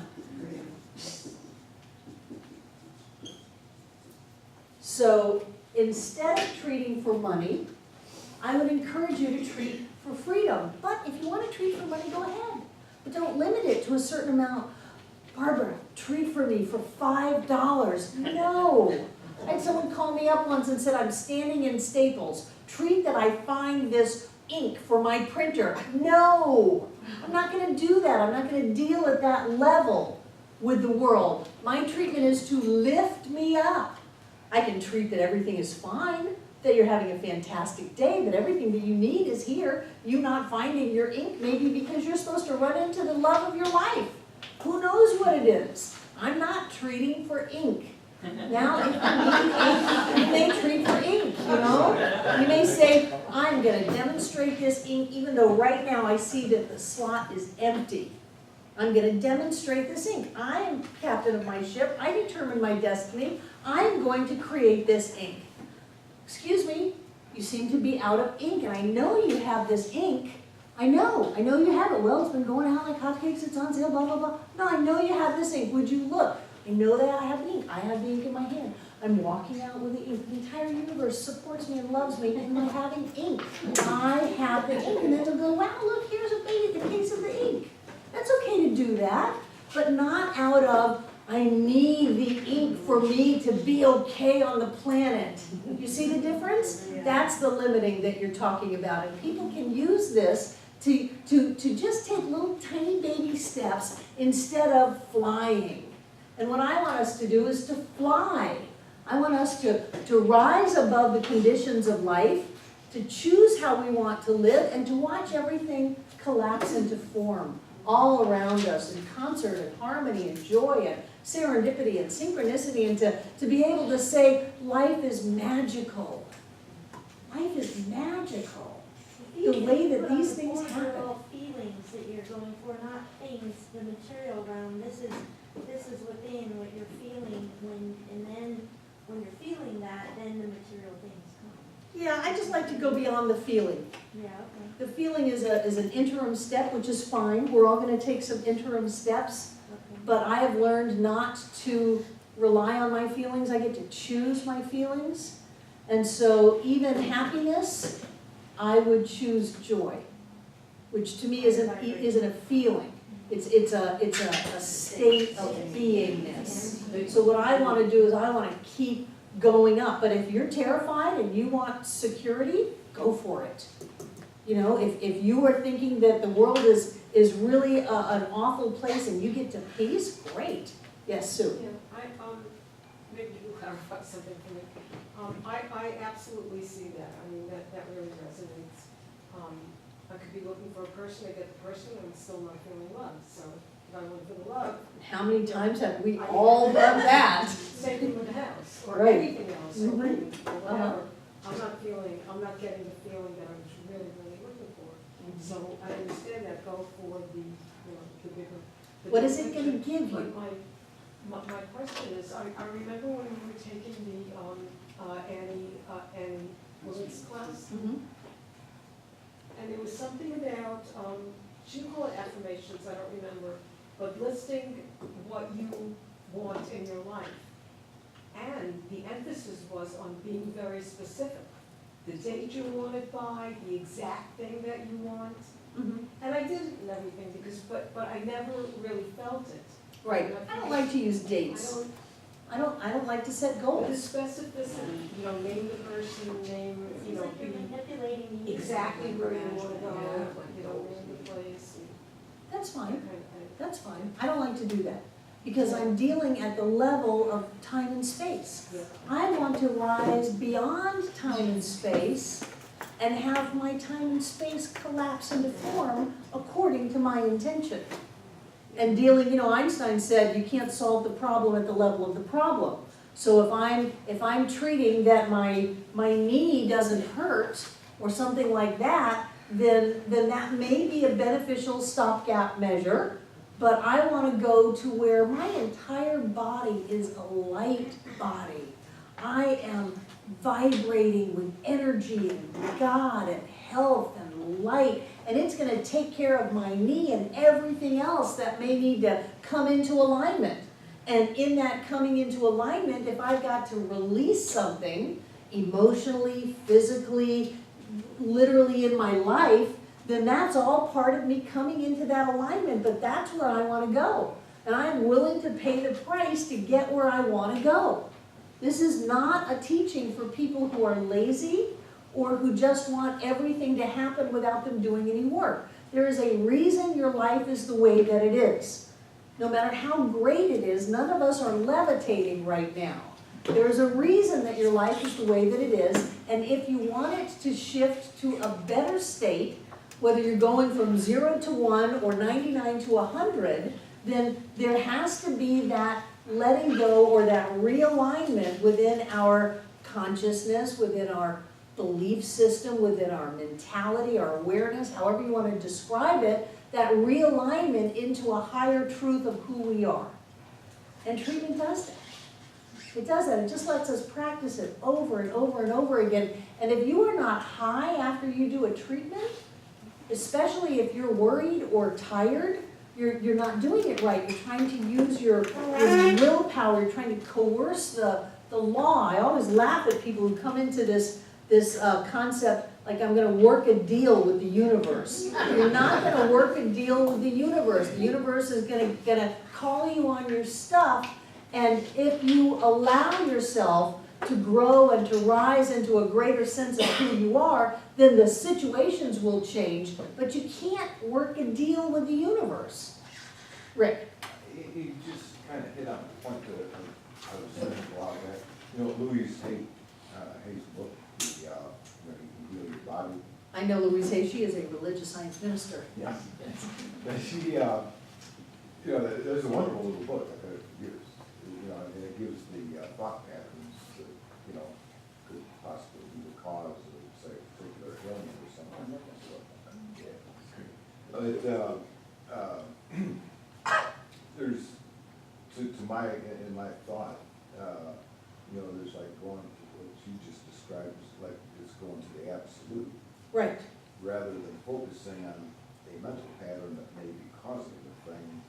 A: So instead of treating for money, I would encourage you to treat for freedom. But if you want to treat for money, go ahead. But don't limit it to a certain amount. Barbara, treat for me for $5. No. I had someone call me up once and said, I'm standing in Staples. Treat that I find this ink for my printer. No. I'm not going to do that. I'm not going to deal at that level with the world. My treatment is to lift me up. I can treat that everything is fine, that you're having a fantastic day, that everything that you need is here. You not finding your ink maybe because you're supposed to run into the love of your life. Who knows what it is? I'm not treating for ink. Now, if you need ink, you may treat for ink, you know? You may say, I'm going to demonstrate this ink even though right now I see that the slot is empty. I'm going to demonstrate this ink. I am captain of my ship. I determine my destiny. I'm going to create this ink. Excuse me, you seem to be out of ink, and I know you have this ink. I know you have it. Well, it's been going out like hotcakes, it's on sale, blah, blah, blah. No, I know you have this ink. Would you look? I know that I have ink. I have the ink in my hand. I'm walking out with the ink. The entire universe supports me and loves me in my having ink. I have the ink. And then they'll go, wow, look, here's a case of the ink. That's okay to do that, but not out of, I need the ink for me to be okay on the planet. You see the difference? That's the limiting that you're talking about. And people can use this to just take little tiny baby steps instead of flying. And what I want us to do is to fly. I want us to rise above the conditions of life, to choose how we want to live, and to watch everything collapse into form all around us in concert and harmony and joy and serendipity and synchronicity, and to be able to say, life is magical. Life is magical. The way that these things happen.
D: All feelings that you're going for, not things, the material realm. This is within what you're feeling and then when you're feeling that, then the material things come.
A: Yeah, I just like to go beyond the feeling.
D: Yeah, okay.
A: The feeling is an interim step, which is fine. We're all going to take some interim steps.
D: Okay.
A: But I have learned not to rely on my feelings. I get to choose my feelings. And so even happiness, I would choose joy, which to me isn't a feeling. It's a state of beingness. So what I wanna do is I wanna keep going up, but if you're terrified and you want security, go for it. You know, if you are thinking that the world is really an awful place and you get to peace, great. Yes, Sue?
E: Yeah, maybe you can clarify something for me. I absolutely see that, I mean, that really resonates. I could be looking for a person, I get the person, and I'm still not feeling loved, so if I want to feel love,
A: How many times have we all done that?
E: same thing with the house, or
A: Right.
E: anything else, or
A: Mhm.
E: money, or whatever. I'm not getting the feeling that I was really, really looking for. So I understand that, go for the, you know, the bigger. the
A: What
E: bigger
A: is it gonna
E: picture.
A: give
E: But
A: you?
E: my question is, I remember when we were taking the, Annie Willis class,
A: Mhm.
E: and there was something about, she didn't call it affirmations, I don't remember, but listing what you want in your life. And the emphasis was on being very specific. The date you want it by, the exact thing that you want.
A: Mhm.
E: And I did it and everything because, but I never really felt it.
A: Right, I don't like to use
E: I
A: dates.
E: don't,
A: I don't like to set
E: the
A: goals.
E: specificity, you know, name the person, name, you
D: Seems
E: know,
D: like you're
E: be
D: manipulating the.
E: exactly where you wanna go, you know, name the place. and
A: That's
E: that
A: fine,
E: kind of thing.
A: that's fine. I don't like to do that because I'm dealing at the level of time and space.
E: Yeah.
A: I want to rise beyond time and space and have my time and space collapse into form according to my intention. And dealing, you know, Einstein said you can't solve the problem at the level of the problem. So if I'm treating that my knee doesn't hurt or something like that, then that may be a beneficial stopgap measure. But I want to go to where my entire body is a light body. I am vibrating with energy and God and health and light. And it's going to take care of my knee and everything else that may need to come into alignment. And in that coming into alignment, if I've got to release something emotionally, physically, literally in my life, then that's all part of me coming into that alignment, but that's where I want to go. And I'm willing to pay the price to get where I want to go. This is not a teaching for people who are lazy or who just want everything to happen without them doing any work. There is a reason your life is the way that it is. No matter how great it is, none of us are levitating right now. There is a reason that your life is the way that it is, and if you want it to shift to a better state, whether you're going from 0 to 1 or 99 to 100, then there has to be that letting go or that realignment within our consciousness, within our belief system, within our mentality, our awareness, however you want to describe it, that realignment into a higher truth of who we are. And treatment does that. It does that. It just lets us practice it over and over and over again. And if you are not high after you do a treatment, especially if you're worried or tired, you're not doing it right. You're trying to use your willpower. You're trying to coerce the law. I always laugh at people who come into this concept like I'm going to work a deal with the universe. You're not going to work a deal with the universe. The universe is going to call you on your stuff, and if you allow yourself to grow and to rise into a greater sense of who you are, then the situations will change, but you can't work a deal with the universe. Rick?
G: You just kind of hit on the point that I was thinking a while back. You know, Louise Hay's book, You Can Heal Your Body.
A: I know Louise Hay, she is a religious science minister.
G: Yeah. But she, you know, there's a wonderful little book I've read for years. You know, and it gives the thought patterns that, you know, could possibly be the cause of, say, a particular ailment or something. There's, in my thought, you know, there's like going to what you just described as like it's going to the absolute,
A: Right.
G: rather than focusing on a mental pattern that may be causing the thing.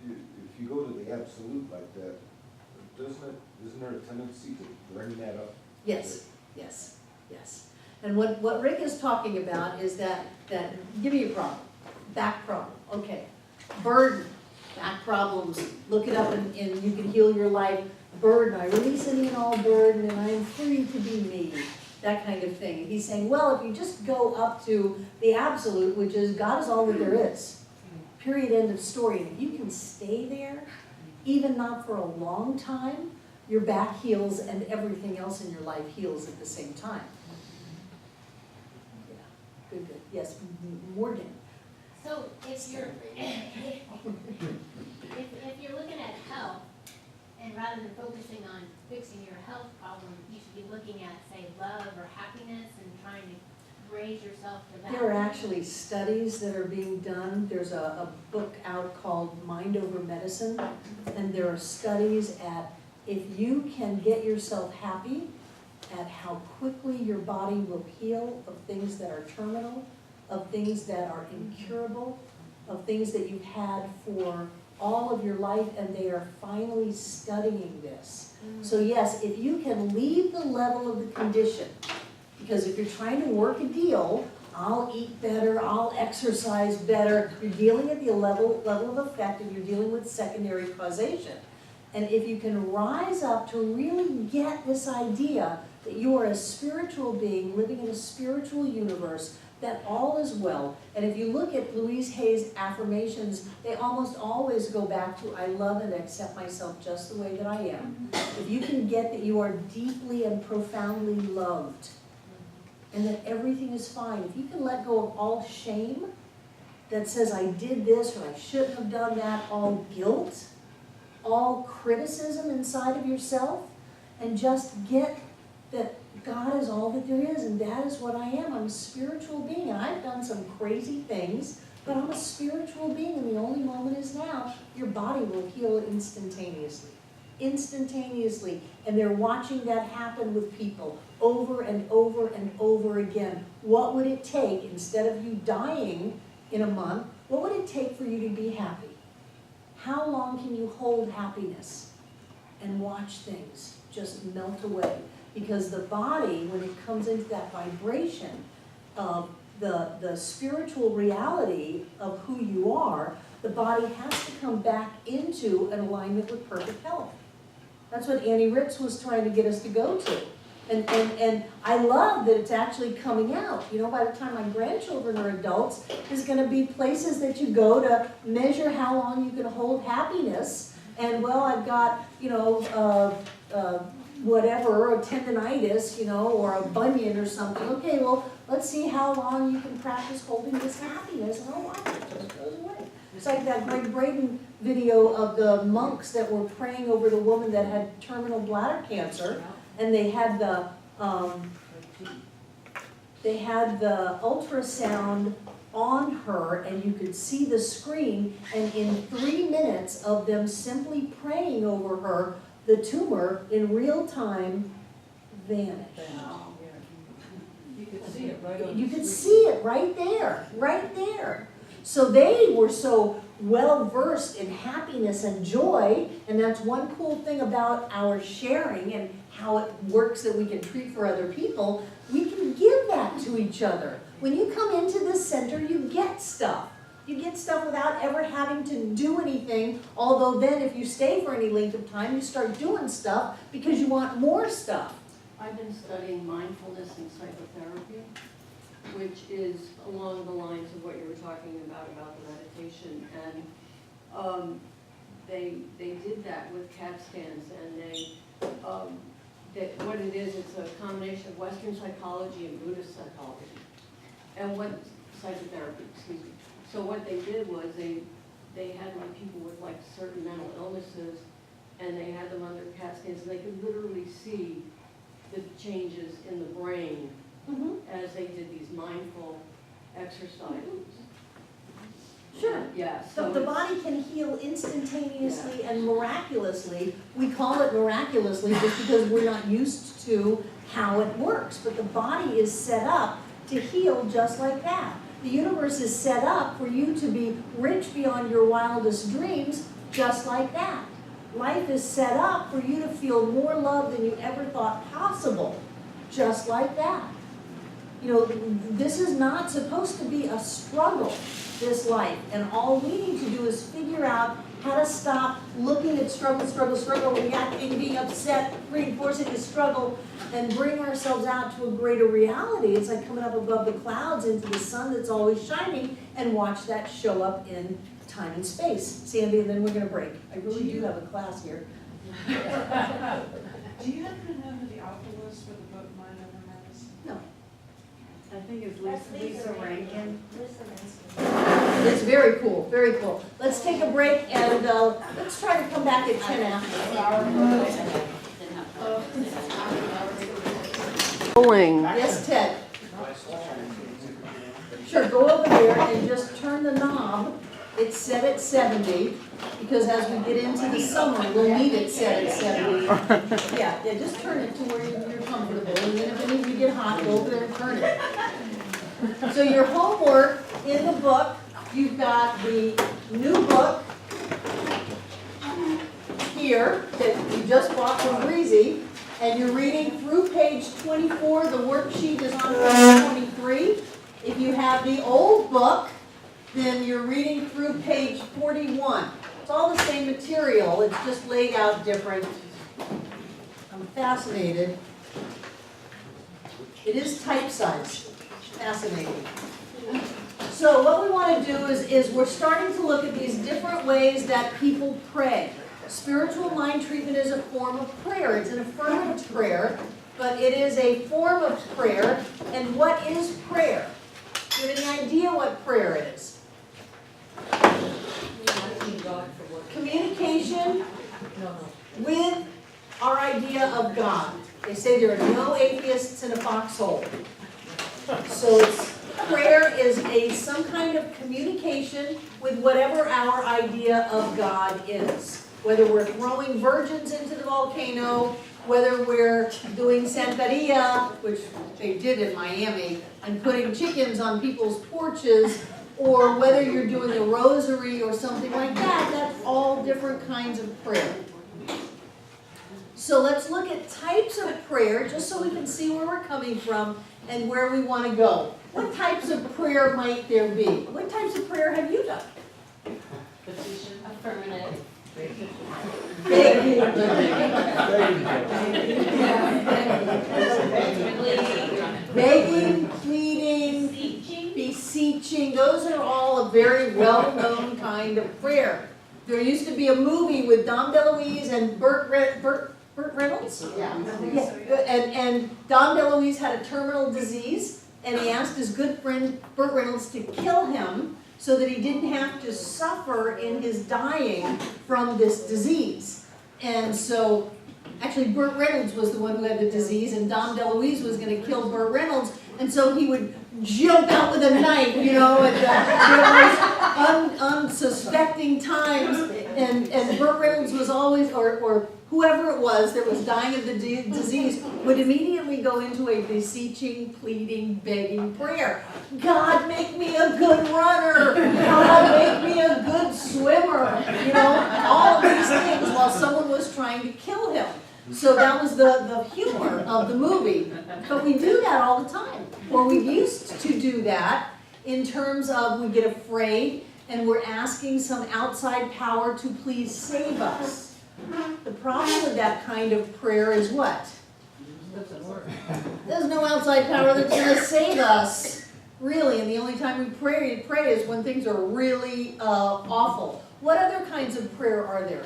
G: If you go to the absolute like that, isn't there a tendency to bring that up?
A: Yes, yes, yes. And what Rick is talking about is that give me a problem, back problem, okay. Burden, back problems, look it up and you can heal your life. Burden, I release any and all burden and I am free to be me. That kind of thing. And he's saying, well, if you just go up to the absolute, which is God is all that there is. Period, end of story. And if you can stay there, even not for a long time, your back heals and everything else in your life heals at the same time. Yeah, good, good. Yes, Morgan.
F: So if you're, if you're looking at health, and rather than focusing on fixing your health problem, you should be looking at, say, love or happiness and trying to raise yourself to that.
A: There are actually studies that are being done. There's a book out called Mind Over Medicine, and there are studies at if you can get yourself happy at how quickly your body will heal of things that are terminal, of things that are incurable, of things that you've had for all of your life, and they are finally studying this. So yes, if you can leave the level of the condition, because if you're trying to work a deal, I'll eat better, I'll exercise better, you're dealing at the level of effect and you're dealing with secondary causation. And if you can rise up to really get this idea that you are a spiritual being living in a spiritual universe, that all is well. And if you look at Louise Hay's affirmations, they almost always go back to, I love and accept myself just the way that I am. If you can get that you are deeply and profoundly loved, and that everything is fine, if you can let go of all shame that says I did this or I shouldn't have done that, all guilt, all criticism inside of yourself, and just get that God is all that there is, and that is what I am. I'm a spiritual being, and I've done some crazy things, but I'm a spiritual being, and the only moment is now. Your body will heal instantaneously. Instantaneously. And they're watching that happen with people over and over and over again. What would it take, instead of you dying in a month, what would it take for you to be happy? How long can you hold happiness and watch things just melt away? Because the body, when it comes into that vibration of the spiritual reality of who you are, the body has to come back into an alignment with perfect health. That's what Annie Ritz was trying to get us to go to. And I love that it's actually coming out. You know, by the time my grandchildren are adults, there's going to be places that you go to measure how long you can hold happiness. And, well, I've got, you know, whatever, a tendonitis, you know, or a bunion or something. Okay, well, let's see how long you can practice holding this happiness, and oh, wow, it just goes away. It's like that Greg Braden video of the monks that were praying over the woman that had terminal bladder cancer, and they had the ultrasound on her, and you could see the screen, and in 3 minutes of them simply praying over her, the tumor in real time vanished.
B: You could see it right on
A: You
B: the
A: could
B: screen.
A: see it right there, right there. So they were so well versed in happiness and joy, and that's one cool thing about our sharing and how it works that we can treat for other people. We can give that to each other. When you come into this center, you get stuff. You get stuff without ever having to do anything, although then if you stay for any length of time, you start doing stuff because you want more stuff.
H: I've been studying mindfulness and psychotherapy, which is along the lines of what you were talking about the meditation. And they did that with CAT scans, and what it is, it's a combination of Western psychology and Buddhist psychology. And what, psychotherapy, excuse me. So what they did was they had like people with like certain mental illnesses, and they had them under CAT scans, and they could literally see the changes in the brain as they did these mindful exercises.
A: Sure.
H: Yeah,
A: So
H: so
A: the
H: it's-
A: body can heal instantaneously and miraculously. We call it miraculously just because we're not used to how it works. But the body is set up to heal just like that. The universe is set up for you to be rich beyond your wildest dreams just like that. Life is set up for you to feel more love than you ever thought possible just like that. You know, this is not supposed to be a struggle. this life. And all we need to do is figure out how to stop looking at struggle, reacting, being upset, reinforcing the struggle, and bring ourselves out to a greater reality. It's like coming up above the clouds into the sun that's always shining, and watch that show up in time and space. Sandy, and then we're gonna break. I really do have a class here.
I: Do you happen to know who the author was for the book Mind Over Medicine?
A: No.
H: I think it's
D: That's
H: Lisa Rankin.
D: Lisa Rankin.
A: It's very cool, very cool. Let's take a break and let's try to come back at 10 after.
H: Bowling.
A: Yes, Ted? Sure, go over there and just turn the knob. It's set at 70, because as we get into the summer, we'll need it set at 70. Yeah, just turn it to where you're comfortable, and then if it needs to get hot, go over there and turn it. So your homework in the book, you've got the new book here that you just bought from Breezy, and you're reading through page 24. The worksheet is on page 23. If you have the old book, then you're reading through page 41. It's all the same material, it's just laid out different. I'm fascinated. It is type size. Fascinating. So what we want to do is we're starting to look at these different ways that people pray. Spiritual mind treatment is a form of prayer. It's an affirmative prayer, but it is a form of prayer. And what is prayer? Do you have any idea what prayer is?
B: Asking God for what,
A: Communication
B: no.
A: with our idea of God. They say there are no atheists in a foxhole. So prayer is some kind of communication with whatever our idea of God is. Whether we're throwing virgins into the volcano, whether we're doing Santeria, which they did in Miami, and putting chickens on people's porches, or whether you're doing a rosary or something like that, that's all different kinds of prayer. So let's look at types of prayer, just so we can see where we're coming from and where we want to go. What types of prayer might there be? What types of prayer have you done?
F: Affirmative.
A: Begging, pleading, beseeching, those are all a very well-known kind of prayer. There used to be a movie with Dom DeLuise and Burt Reynolds? Yeah. And Dom DeLuise had a terminal disease, and he asked his good friend Burt Reynolds to kill him so that he didn't have to suffer in his dying from this disease. And so, actually Burt Reynolds was the one who had the disease, and Dom DeLuise was going to kill Burt Reynolds, and so he would jump out with a knife, at unsuspecting times, and Burt Reynolds was always, or whoever it was that was dying of the disease, would immediately go into a beseeching, pleading, begging prayer. God, make me a good runner. God, make me a good swimmer. All of these things while someone was trying to kill him. So that was the humor of the movie. But we do that all the time. Or we used to do that in terms of we get afraid and we're asking some outside power to please save us. The problem with that kind of prayer is what?
B: Doesn't work.
A: There's no outside power that's going to save us, really. And the only time we pray is when things are really awful. What other kinds of prayer are there?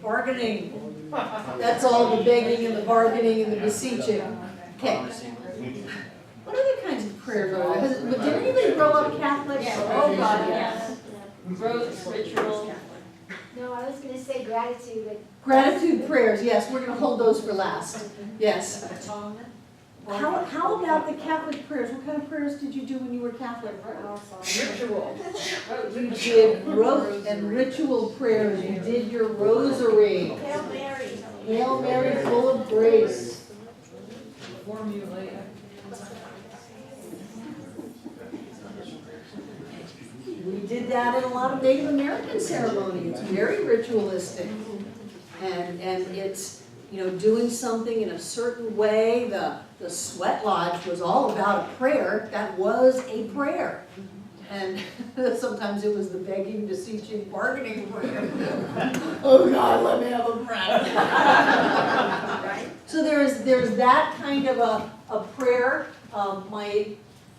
A: Bargaining. That's all the begging and the bargaining and the beseeching. Okay. What other kinds of prayers are there? Did anybody grow up Catholic? Oh, God, yes.
F: Rose ritual.
D: No, I was gonna say gratitude, but.
A: Gratitude prayers, yes, we're going to hold those for last. Yes.
B: Atonement.
A: How about the Catholic prayers? What kind of prayers did you do when you were Catholic?
B: Ritual.
A: You did rote and ritual prayers. You did your rosary.
D: Hail Mary.
A: Hail Mary, full of grace.
B: Formulate.
A: We did that in a lot of Native American ceremony. It's very ritualistic. And it's, doing something in a certain way. The sweat lodge was all about a prayer. That was a prayer. And sometimes it was the begging, beseeching, bargaining prayer. Oh God, let me have a prayer.
D: Right?
A: So there's that kind of a prayer. My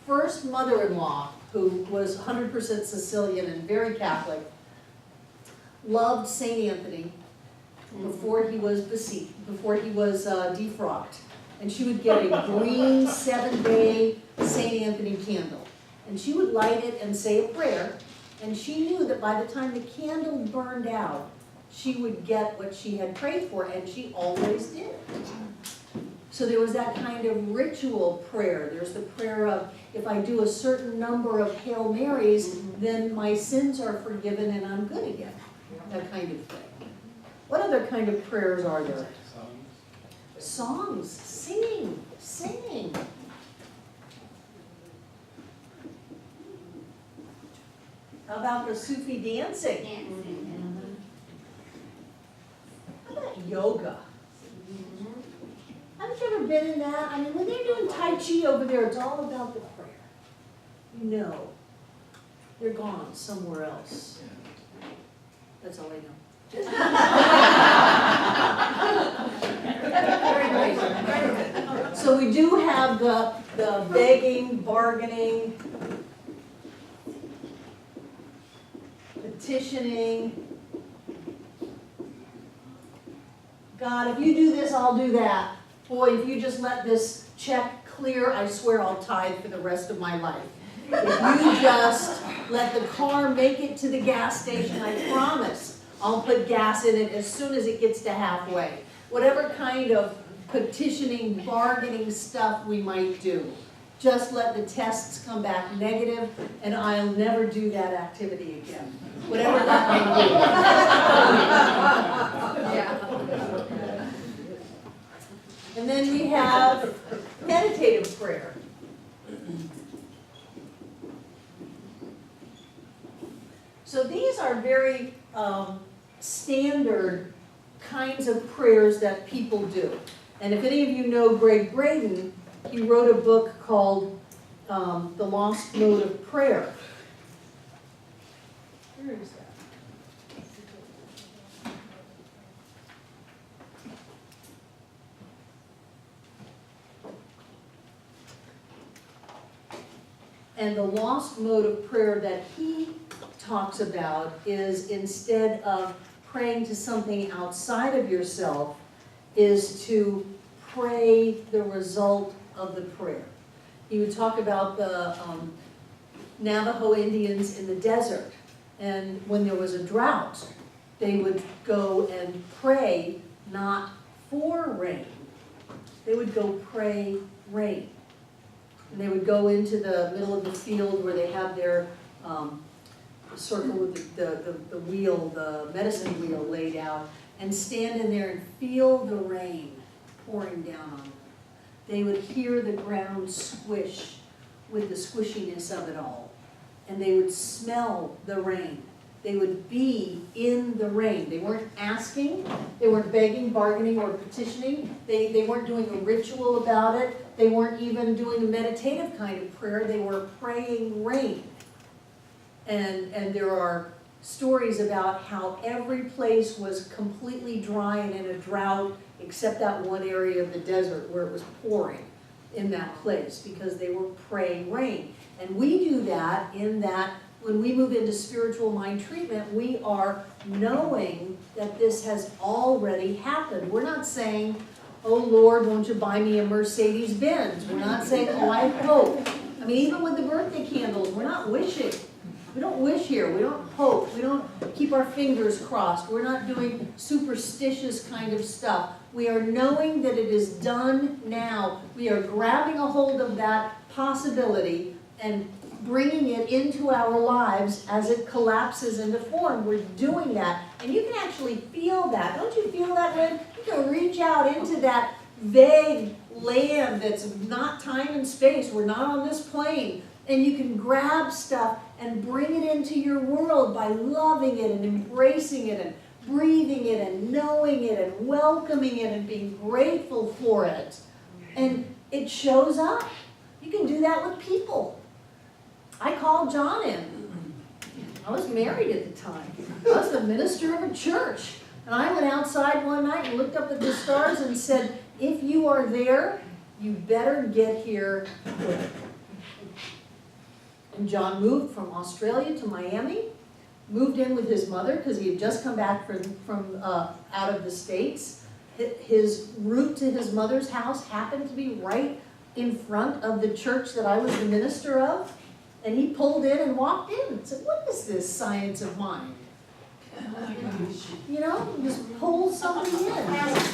A: first mother-in-law, who was 100% Sicilian and very Catholic, loved Saint Anthony before he was defrocked. And she would get a green 7-day Saint Anthony candle. And she would light it and say a prayer, and she knew that by the time the candle burned out, she would get what she had prayed for, and she always did. So there was that kind of ritual prayer. There's the prayer of, if I do a certain number of Hail Marys, then my sins are forgiven and I'm good again. That kind of thing. What other kind of prayers are there? Songs, singing. How about the Sufi dancing? How about yoga? Haven't you ever been in that? I mean, when they're doing Tai Chi over there, it's all about the prayer. You know, they're gone somewhere else. That's all I know. So we do have the begging, bargaining, petitioning. God, if you do this, I'll do that. Boy, if you just let this check clear, I swear I'll tithe for the rest of my life. If you just let the car make it to the gas station, I promise I'll put gas in it as soon as it gets to halfway. Whatever kind of petitioning, bargaining stuff we might do, just let the tests come back negative, and I'll never do that activity again. Whatever that may be. Yeah. And then we have meditative prayer. So these are very standard kinds of prayers that people do. And if any of you know Greg Braden, he wrote a book called The Lost Mode of Prayer. Where is that? And the lost mode of prayer that he talks about is, instead of praying to something outside of yourself, is to pray the result of the prayer. He would talk about the Navajo Indians in the desert, and when there was a drought, they would go and pray not for rain. They would go pray rain. And they would go into the middle of the field where they have their circle with the wheel, the medicine wheel laid out, and stand in there and feel the rain pouring down on them. They would hear the ground squish with the squishiness of it all. And they would smell the rain. They would be in the rain. They weren't asking, they weren't begging, bargaining, or petitioning. They weren't doing a ritual about it. They weren't even doing a meditative kind of prayer. They were praying rain. And there are stories about how every place was completely dry and in a drought except that one area of the desert where it was pouring in that place, because they were praying rain. And we do that in that when we move into spiritual mind treatment, we are knowing that this has already happened. We're not saying, oh Lord, won't you buy me a Mercedes Benz? We're not saying, oh, I hope. I mean, even with the birthday candles, we're not wishing. We don't wish here, we don't hope, we don't keep our fingers crossed, we're not doing superstitious kind of stuff. We are knowing that it is done now. We are grabbing a hold of that possibility and bringing it into our lives as it collapses into form. We're doing that, and you can actually feel that. Don't you feel that, Lynn? You can reach out into that vague land that's not time and space. We're not on this plane. And you can grab stuff and bring it into your world by loving it and embracing it and breathing it and knowing it and welcoming it and being grateful for it. And it shows up. You can do that with people. I called John in. I was married at the time. I was the minister of a church. And I went outside one night and looked up at the stars and said, if you are there, you better get here quick. And John moved from Australia to Miami, moved in with his mother because he had just come back from out of the States. His route to his mother's house happened to be right in front of the church that I was the minister of. And he pulled in and walked in and said, what is this science of mind? You know, just pull something in.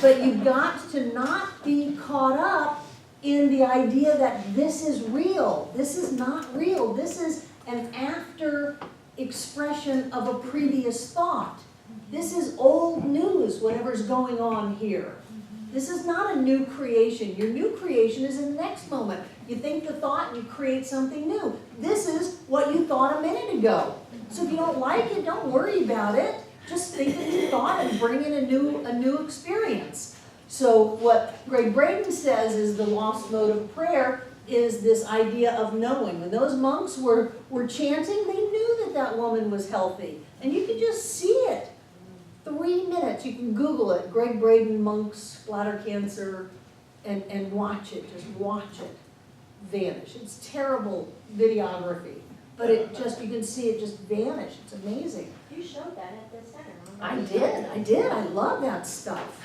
A: But you've got to not be caught up in the idea that this is real. This is not real. This is an after expression of a previous thought. This is old news, whatever's going on here. This is not a new creation. Your new creation is in the next moment. You think the thought and you create something new. This is what you thought a minute ago. So if you don't like it, don't worry about it. Just think that you thought and bring in a new experience. So what Greg Braden says is the lost mode of prayer is this idea of knowing. When those monks were chanting, they knew that that woman was healthy. And you could just see it. 3 minutes, you can Google it, Greg Braden monks, bladder cancer, and watch it, just watch it vanish. It's terrible videography, but it just, you can see it just vanish. It's amazing.
D: You showed that at the center.
A: I did, I love that stuff.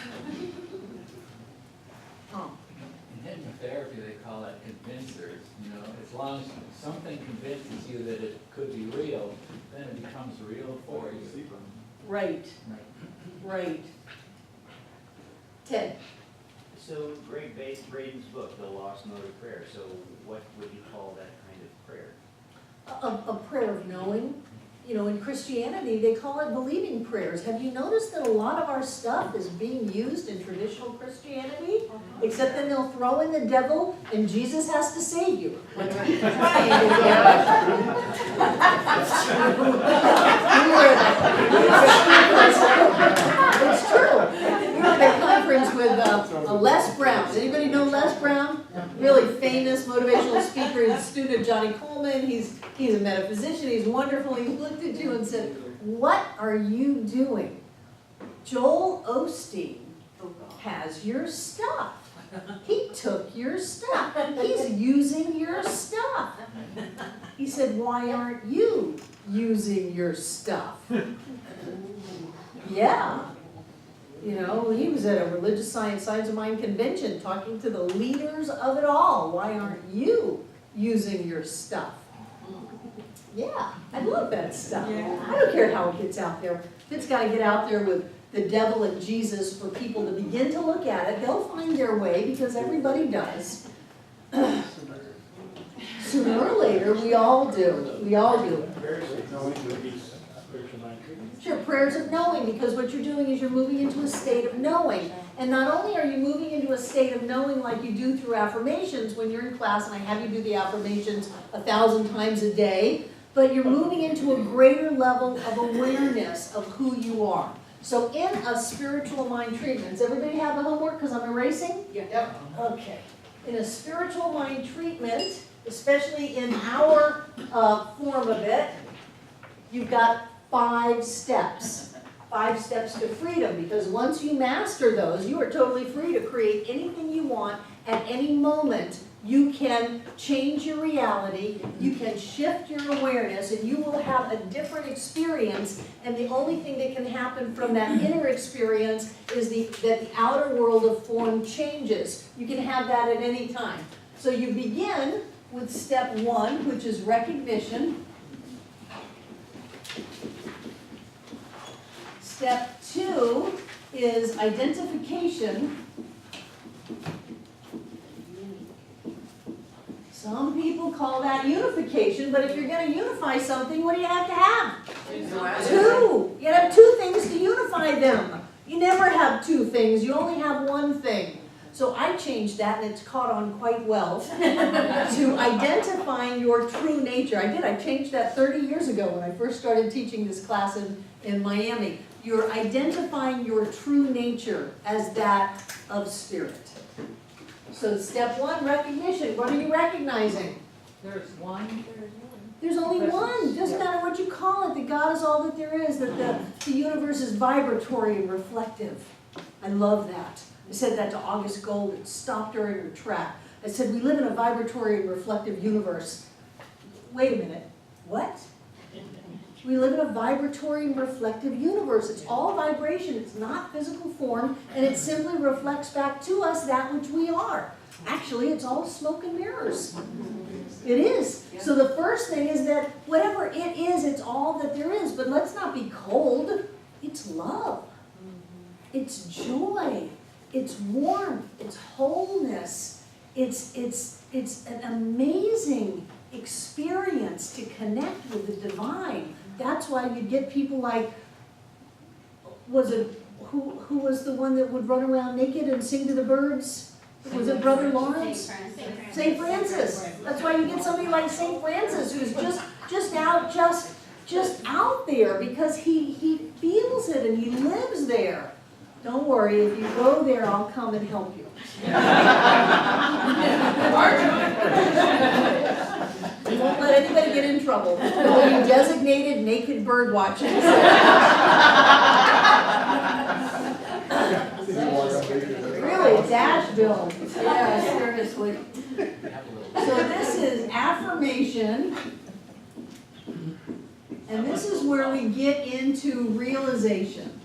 A: Oh.
C: In hypnotherapy, they call that convincers, you know, as long as something convinces you that it could be real, then it becomes real for you.
A: Right, right. Ted?
J: So Greg Braden's book, The Lost Mode of Prayer, so what would you call that kind of prayer?
A: A prayer of knowing. You know, in Christianity, they call it believing prayers. Have you noticed that a lot of our stuff is being used in traditional Christianity? Except then they'll throw in the devil and Jesus has to save you. It's true. We were at a conference with Les Brown. Does anybody know Les Brown? Really famous motivational speaker. He's a student of Johnny Coleman. He's a metaphysician. He's wonderful. He looked at you and said, what are you doing? Joel Osteen has your stuff. He took your stuff. He's using your stuff. He said, why aren't you using your stuff? Yeah. You know, he was at a religious science of mind convention talking to the leaders of it all. Why aren't you using your stuff? Yeah, I love that stuff.
I: Yeah.
A: I don't care how it gets out there. If it's got to get out there with the devil and Jesus for people to begin to look at it, they'll find their way because everybody does. Sooner or later, we all do. We all do. Sure, prayers of knowing, because what you're doing is you're moving into a state of knowing. And not only are you moving into a state of knowing like you do through affirmations when you're in class, and I have you do the affirmations 1,000 times a day, but you're moving into a greater level of awareness of who you are. So in a spiritual mind treatment, does everybody have the homework because I'm erasing?
I: Yep.
A: Okay. In a spiritual mind treatment, especially in our form of it, you've got 5 steps. 5 steps to freedom, because once you master those, you are totally free to create anything you want at any moment. You can change your reality, you can shift your awareness, and you will have a different experience, and the only thing that can happen from that inner experience is that the outer world of form changes. You can have that at any time. So you begin with step 1, which is recognition. Step 2 is identification. Some people call that unification, but if you're going to unify something, what do you have to have? 2. You have 2 things to unify them. You never have 2 things, you only have 1 thing. So I changed that, and it's caught on quite well, to identifying your true nature. I changed that 30 years ago when I first started teaching this class in Miami. You're identifying your true nature as that of spirit. So step 1, recognition. What are you recognizing?
B: There's one.
A: There's only one, doesn't matter what you call it, that God is all that there is, that the universe is vibratory and reflective. I love that. I said that to August Gold, it stopped her in her track. I said, we live in a vibratory and reflective universe. Wait a minute, what? We live in a vibratory and reflective universe. It's all vibration, it's not physical form, and it simply reflects back to us that which we are. Actually, it's all smoke and mirrors. It is. So the first thing is that whatever it is, it's all that there is. But let's not be cold. It's love. It's joy. It's warmth. It's wholeness. It's an amazing experience to connect with the divine. That's why you get people like, who was the one that would run around naked and sing to the birds? Was it Brother Lawrence? St. Francis. That's why you get somebody like St. Francis who's just out there because he feels it and he lives there. Don't worry, if you go there, I'll come and help you. We won't let anybody get in trouble. We'll be designated naked bird watching. Really, it's Asheville. Yeah, seriously. So this is affirmation. And this is where we get into realization.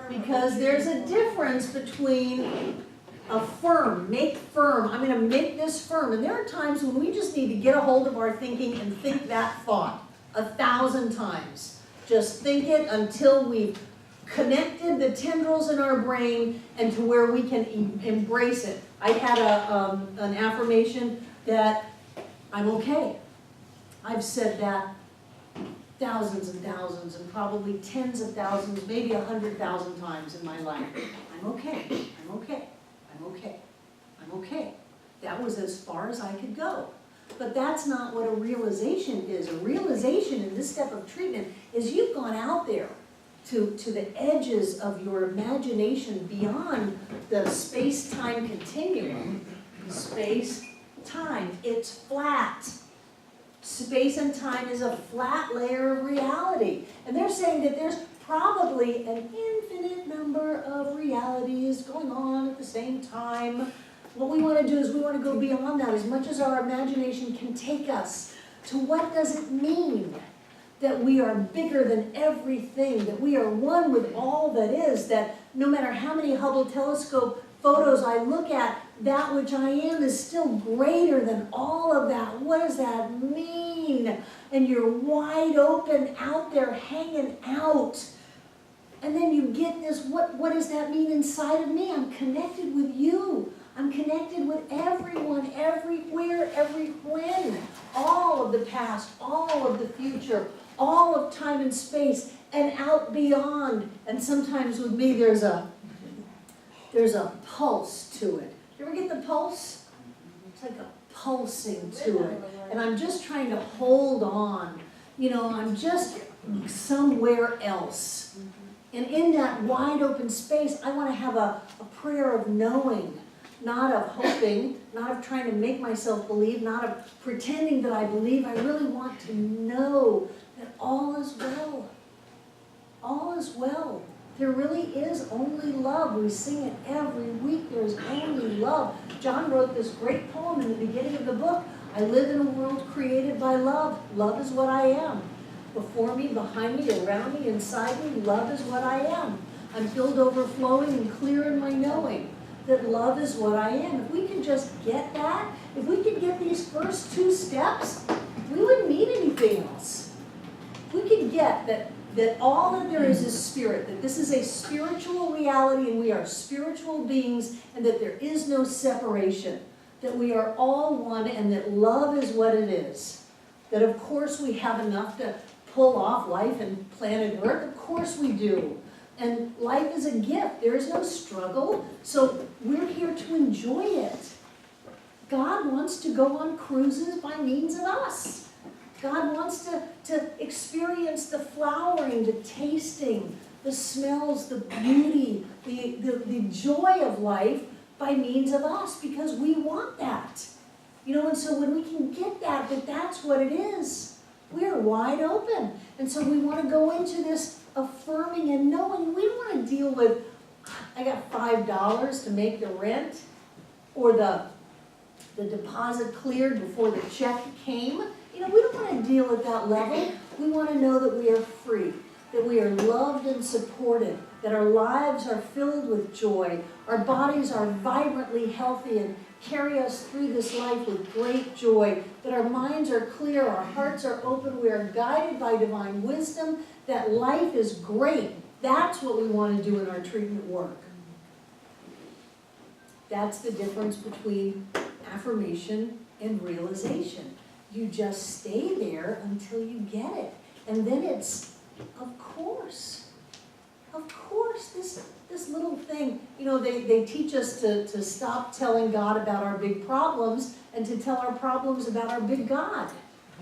A: Because there's a difference between affirm, make firm. I'm going to make this firm. And there are times when we just need to get a hold of our thinking and think that thought 1,000 times. Just think it until we've connected the tendrils in our brain and to where we can embrace it. I had an affirmation that I'm okay. I've said that thousands and thousands and probably tens of thousands, maybe 100,000 times in my life. I'm okay, I'm okay, I'm okay, I'm okay. That was as far as I could go. But that's not what a realization is. A realization in this step of treatment is you've gone out there to the edges of your imagination beyond the space-time continuum. Space-time, it's flat. Space and time is a flat layer of reality. And they're saying that there's probably an infinite number of realities going on at the same time. What we want to do is we want to go beyond that as much as our imagination can take us to what does it mean that we are bigger than everything, that we are one with all that is, that no matter how many Hubble telescope photos I look at, that which I am is still greater than all of that. What does that mean? And you're wide open out there hanging out. And then you get this, what does that mean inside of me? I'm connected with you. I'm connected with everyone, everywhere, every when. All of the past, all of the future, all of time and space, and out beyond. And sometimes with me there's a pulse to it. You ever get the pulse? It's like a pulsing to it. And I'm just trying to hold on. You know, I'm just somewhere else. And in that wide open space, I want to have a prayer of knowing, not of hoping, not of trying to make myself believe, not of pretending that I believe. I really want to know that all is well. All is well. There really is only love. We sing it every week. There is only love. John wrote this great poem in the beginning of the book. I live in a world created by love. Love is what I am. Before me, behind me, around me, inside me, love is what I am. I'm filled overflowing and clear in my knowing that love is what I am. If we could just get that, if we could get these first 2 steps, we wouldn't need anything else. If we could get that all that there is spirit, that this is a spiritual reality and we are spiritual beings and that there is no separation, that we are all one and that love is what it is. That of course we have enough to pull off life and planet Earth, of course we do. And life is a gift, there is no struggle, so we're here to enjoy it. God wants to go on cruises by means of us. God wants to experience the flowering, the tasting, the smells, the beauty, the joy of life by means of us because we want that. You know, and so when we can get that that's what it is, we're wide open. And so we want to go into this affirming and knowing we don't want to deal with, I got $5 to make the rent, or the deposit cleared before the check came. You know, we don't want to deal at that level. We want to know that we are free, that we are loved and supported, that our lives are filled with joy, our bodies are vibrantly healthy and carry us through this life with great joy, that our minds are clear, our hearts are open, we are guided by divine wisdom, that life is great. That's what we want to do in our treatment work. That's the difference between affirmation and realization. You just stay there until you get it. And then it's, of course, this little thing, you know, they teach us to stop telling God about our big problems and to tell our problems about our big God.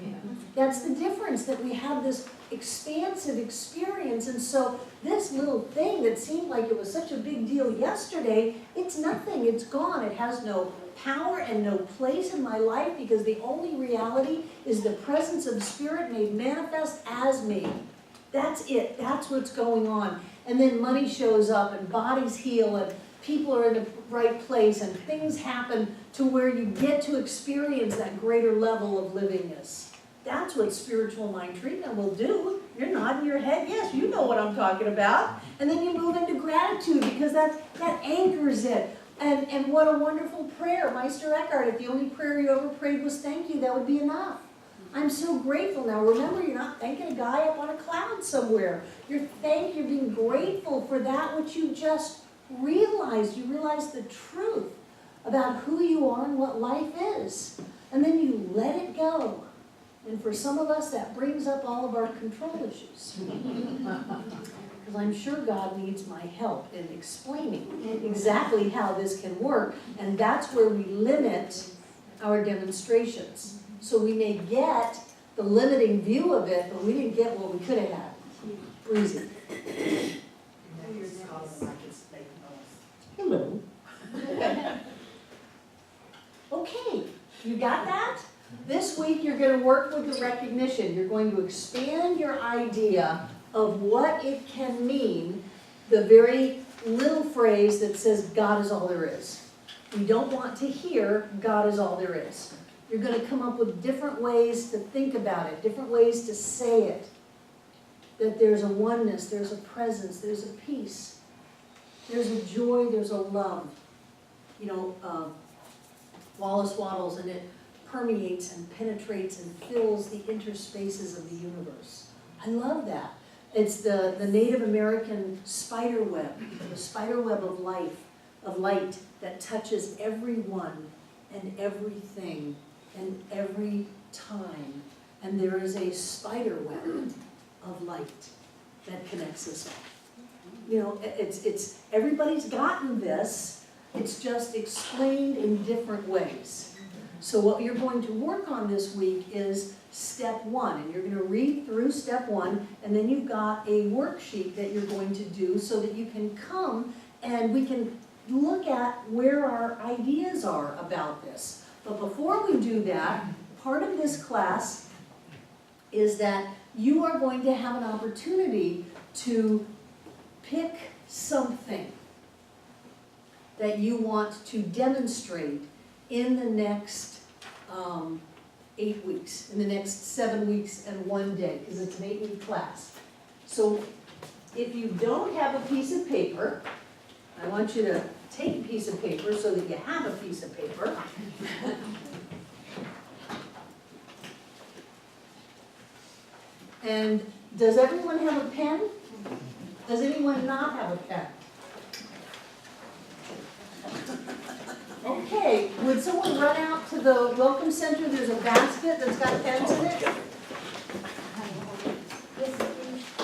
B: Yeah.
A: That's the difference, that we have this expansive experience. And so this little thing that seemed like it was such a big deal yesterday, it's nothing, it's gone. It has no power and no place in my life, because the only reality is the presence of Spirit made manifest as me. That's it, that's what's going on. And then money shows up and bodies heal and people are in the right place and things happen to where you get to experience that greater level of livingness. That's what spiritual mind treatment will do. You're nodding your head, yes, you know what I'm talking about. And then you move into gratitude, because that anchors it. And what a wonderful prayer. Meister Eckhart, if the only prayer you ever prayed was thank you, that would be enough. I'm so grateful. Now remember, you're not thanking a guy up on a cloud somewhere. You're being grateful for that which you just realized. You realize the truth about who you are and what life is. And then you let it go. And for some of us, that brings up all of our control issues. Because I'm sure God needs my help in explaining exactly how this can work. And that's where we limit our demonstrations. So we may get the limiting view of it, but we didn't get what we could have had. Breezy. Hello. Okay, you got that? This week you're going to work with the recognition. You're going to expand your idea of what it can mean, the very little phrase that says God is all there is. We don't want to hear God is all there is. You're going to come up with different ways to think about it, different ways to say it. That there's a oneness, there's a presence, there's a peace, there's a joy, there's a love. You know, Wallace Wattles, and it permeates and penetrates and fills the interspaces of the universe. I love that. It's the Native American spider web, the spider web of life, of light that touches everyone and everything and every time. And there is a spider web of light that connects us all. You know, it's everybody's gotten this, it's just explained in different ways. So what you're going to work on this week is step 1, and you're going to read through step 1, and then you've got a worksheet that you're going to do so that you can come and we can look at where our ideas are about this. But before we do that, part of this class is that you are going to have an opportunity to pick something that you want to demonstrate in the next 8 weeks, in the next 7 weeks and 1 day, because it's an 8-week class. So if you don't have a piece of paper, I want you to take a piece of paper so that you have a piece of paper. And does everyone have a pen? Does anyone not have a pen? Okay, would someone run out to the Welcome Center? There's a basket that's got pens in it.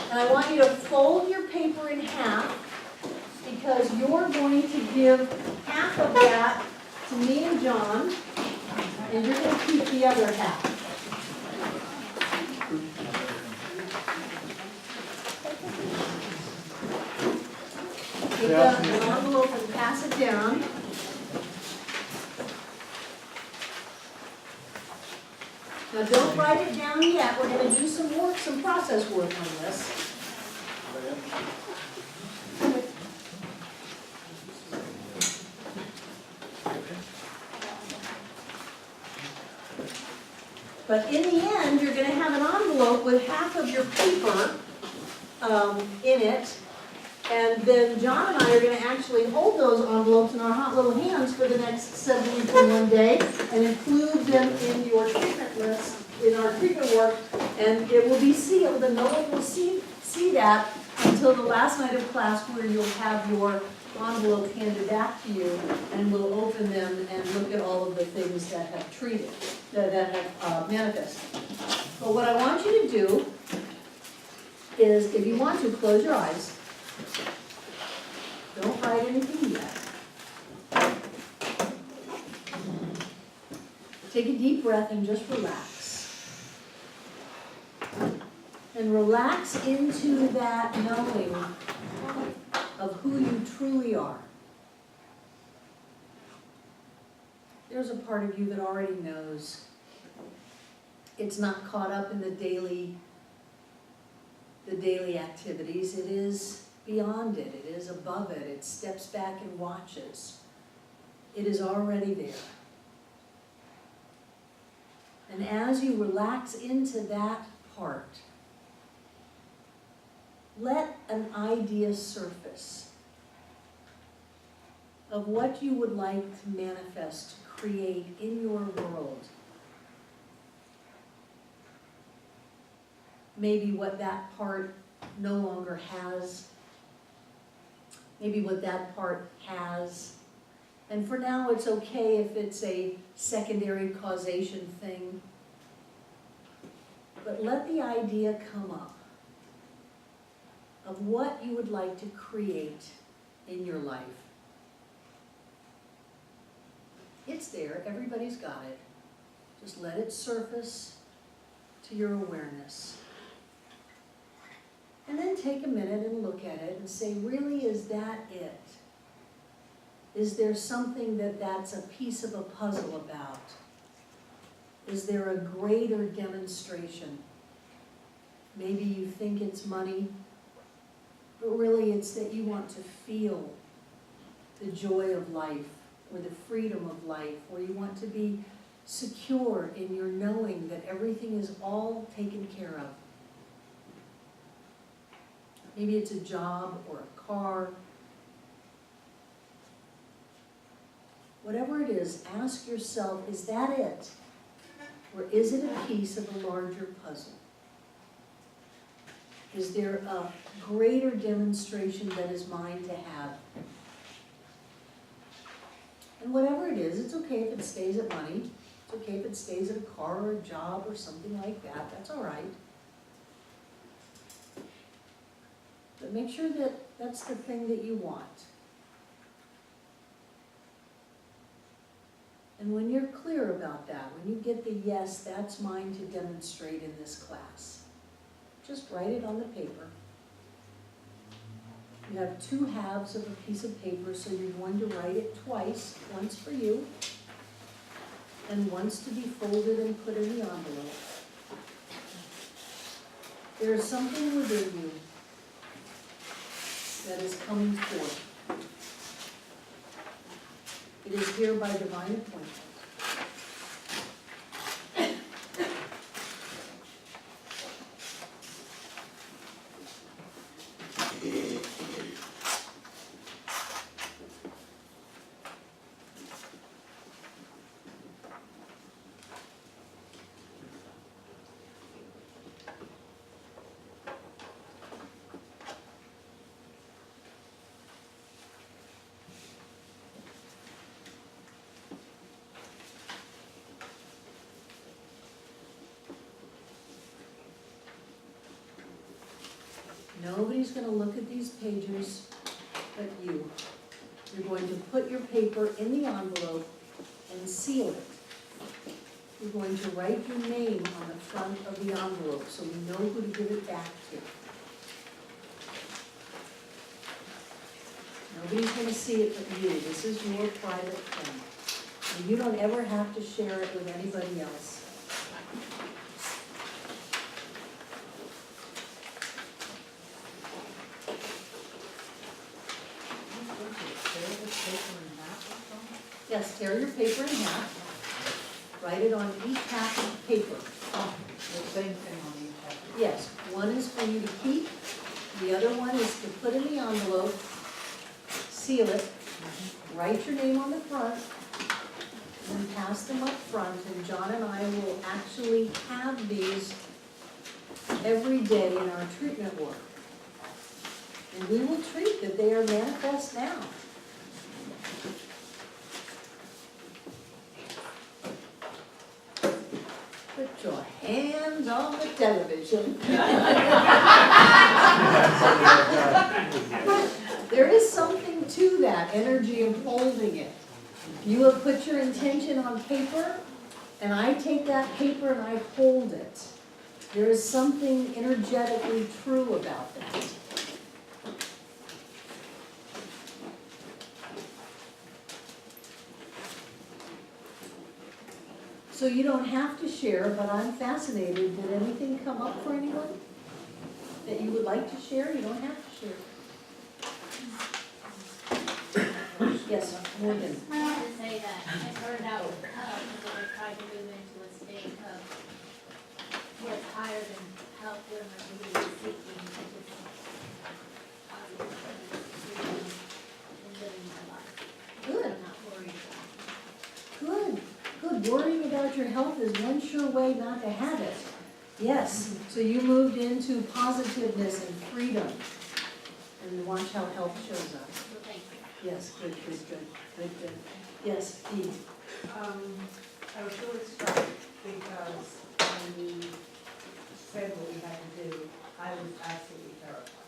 A: And I want you to fold your paper in half, because you're going to give half of that to me and John, and you're going to keep the other half. Take an envelope and pass it down. Now, don't write it down yet, we're gonna do some work, some process work on this. But in the end, you're gonna have an envelope with half of your paper in it. And then John and I are gonna actually hold those envelopes in our hot little hands for the next 71 day and include them in your treatment list, in our treatment work. And it will be sealed, and no one will see that until the last night of class, where you'll have your envelope handed back to you, and we'll open them and look at all of the things that have treated, that have manifested. But what I want you to do is, if you want to, close your eyes. Don't write anything yet. Take a deep breath and just relax. And relax into that knowing of who you truly are. There's a part of you that already knows. It's not caught up in the daily activities. It is beyond it. It is above it. It steps back and watches. It is already there. And as you relax into that part, let an idea surface of what you would like to manifest, to create in your world. Maybe what that part no longer has. Maybe what that part has. And for now, it's okay if it's a secondary causation thing. But let the idea come up of what you would like to create in your life. It's there, everybody's got it. Just let it surface to your awareness. And then take a minute and look at it and say, really, is that it? Is there something that's a piece of a puzzle about? Is there a greater demonstration? Maybe you think it's money, but really it's that you want to feel the joy of life, or the freedom of life, or you want to be secure in your knowing that everything is all taken care of. Maybe it's a job or a car. Whatever it is, ask yourself, is that it? Or is it a piece of a larger puzzle? Is there a greater demonstration that is mine to have? And whatever it is, it's okay if it stays at money. It's okay if it stays at a car or a job or something like that. That's all right. But make sure that that's the thing that you want. And when you're clear about that, when you get the yes, that's mine to demonstrate in this class, just write it on the paper. You have two halves of a piece of paper, so you're going to write it twice, once for you, and once to be folded and put in the envelope. There is something within you that is coming forth. It is here by divine appointment. Nobody's going to look at these pages but you. You're going to put your paper in the envelope and seal it. You're going to write your name on the front of the envelope so we know who to give it back to. Nobody's going to see it but you. This is your private thing. And you don't ever have to share it with anybody else. Yes, tear your paper in half. Write it on each half of the paper.
B: The same thing on each of them.
A: Yes, one is for you to keep, the other one is to put in the envelope, seal it, write your name on the front, and pass them up front, and John and I will actually have these every day in our treatment work. And we will treat that they are manifest now. Put your hands on the television. There is something to that energy of holding it. You have put your intention on paper, and I take that paper and I hold it. There is something energetically true about that. So you don't have to share, but I'm fascinated. Did anything come up for anyone that you would like to share? You don't have to share. Yes, Morgan.
F: I want to say that I started out with health, and then I tried to move into a state of what's higher than health, what am I really seeking, which is positive, freedom, and living my life.
A: Good.
F: I'm not worried about
A: Good, good. Worrying about your health is one sure way not to have it. Yes, so you moved into positiveness and freedom. And watch how health shows up.
F: So thank you.
A: Yes, good, good, good, good, good. Yes, Dee.
I: I was really struck because when you said what we had to do, I was absolutely terrified.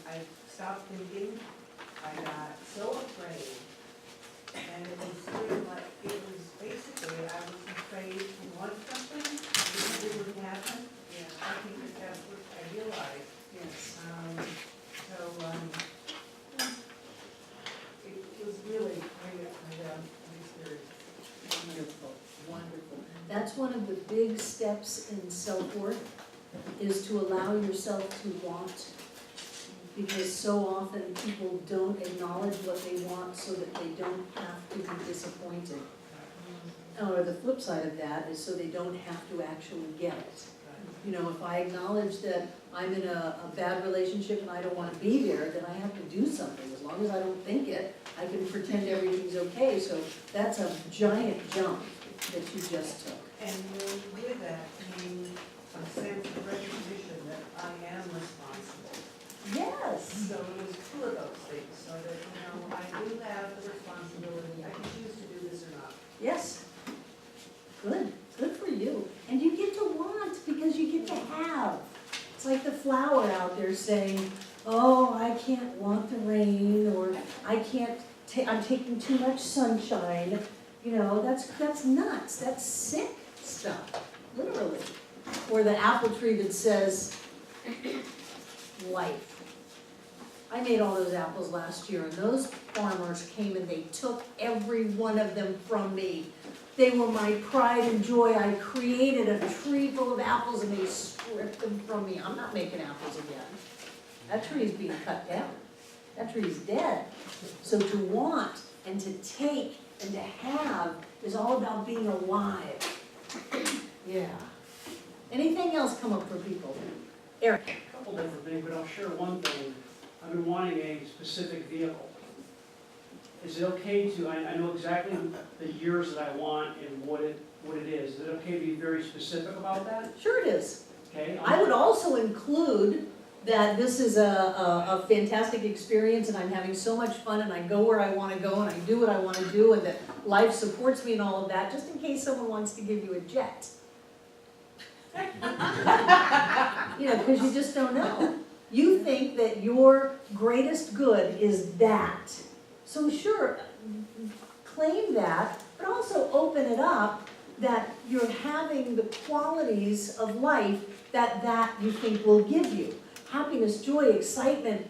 I: I stopped thinking, I got so afraid, and it was sort of like, it was basically, I was afraid to want something, because it wouldn't happen. Yeah. I think that that's what I realized.
A: Yes.
I: It was really an experience.
A: Wonderful, wonderful. That's one of the big steps in self-worth, is to allow yourself to want. Because so often people don't acknowledge what they want so that they don't have to be disappointed. Or the flip side of that is so they don't have to actually get it. You know, if I acknowledge that I'm in a bad relationship and I don't want to be there, then I have to do something. As long as I don't think it, I can pretend everything's okay. So that's a giant jump that you just took.
I: And with that came a sense of recognition that I am responsible.
A: Yes.
I: So it was two of those things, so that, I do have the responsibility, I can choose to do this or not.
A: Yes. Good. Good for you. And you get to want because you get to have. It's like the flower out there saying, oh, I can't want the rain, or I can't, I'm taking too much sunshine. You know, that's nuts. That's sick stuff, literally. Or the apple tree that says, life. I made all those apples last year, and those farmers came and they took every one of them from me. They were my pride and joy. I created a tree full of apples and they stripped them from me. I'm not making apples again. That tree is being cut down. That tree is dead. So to want and to take and to have is all about being alive. Yeah. Anything else come up for people? Eric.
K: A couple different things, but I'll share one thing. I've been wanting a specific vehicle. Is it okay to, I know exactly the years that I want and what it is. Is it okay to be very specific about that?
A: Sure it is.
K: Okay?
A: I would also include that this is a fantastic experience and I'm having so much fun and I go where I want to go and I do what I want to do and that life supports me and all of that, just in case someone wants to give you a jet. You know, because you just don't know. You think that your greatest good is that. So sure, claim that, but also open it up that you're having the qualities of life that you think will give you. Happiness, joy, excitement,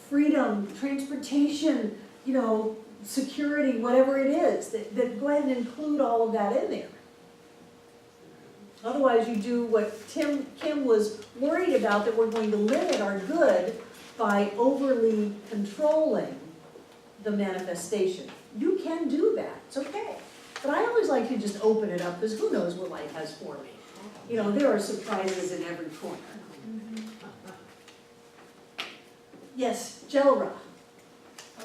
A: freedom, transportation, you know, security, whatever it is, that go ahead and include all of that in there. Otherwise you do what Kim was worried about, that we're going to limit our good by overly controlling the manifestation. You can do that, it's okay. But I always like to just open it up, because who knows what life has for me. You know, there are surprises in every corner. Yes, Jelra.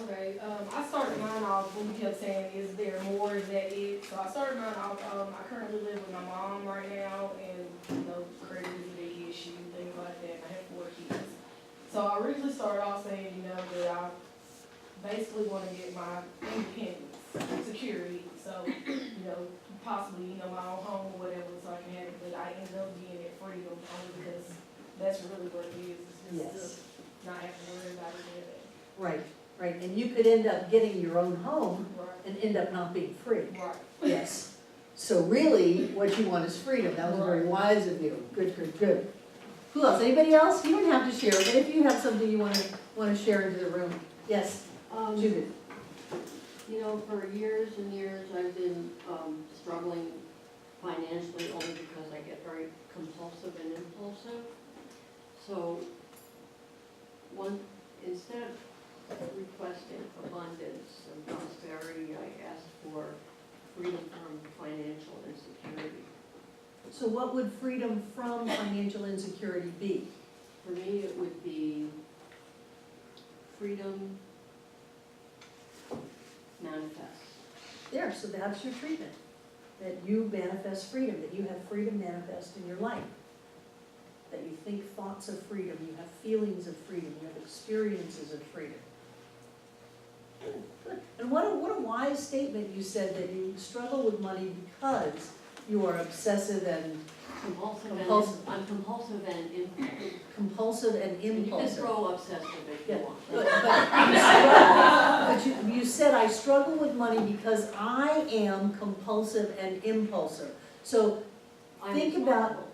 L: Okay, I started mine off when you kept saying, is there more, is that it? So I started mine off, I currently live with my mom right now, and, you know, credit is a big issue, things like that, and I have 4 kids. So I originally started off saying, you know, that I basically want to get my independence, security, so, you know, possibly, you know, my own home or whatever, so I can have it, but I ended up getting it freedom, only because that's really what it is, it's just to not have to worry about it.
A: Right, right, and you could end up getting your own home
L: Right,
A: and end up not being free.
L: right.
A: Yes. So really, what you want is freedom. That was very wise of you. Good, good, good. Who else? Anybody else? You don't have to share, but if you have something you want to share into the room. Yes, Judith.
H: You know, for years and years, I've been struggling financially only because I get very compulsive and impulsive. So, instead of requesting abundance and prosperity, I asked for freedom from financial insecurity.
A: So what would freedom from financial insecurity be?
H: For me, it would be freedom manifests.
A: There, so that's your treatment. That you manifest freedom, that you have freedom manifest in your life. That you think thoughts of freedom, you have feelings of freedom, you have experiences of freedom. Good, good. And what a wise statement you said, that you struggle with money because you are obsessive and
H: Compulsive. I'm compulsive and impulsive.
A: compulsive and
H: You can
A: impulsive.
H: throw obsessive if you
A: Yeah,
H: want.
A: but you said, I struggle with money because I am compulsive and impulsive. So
H: I'm
A: think
H: responsible.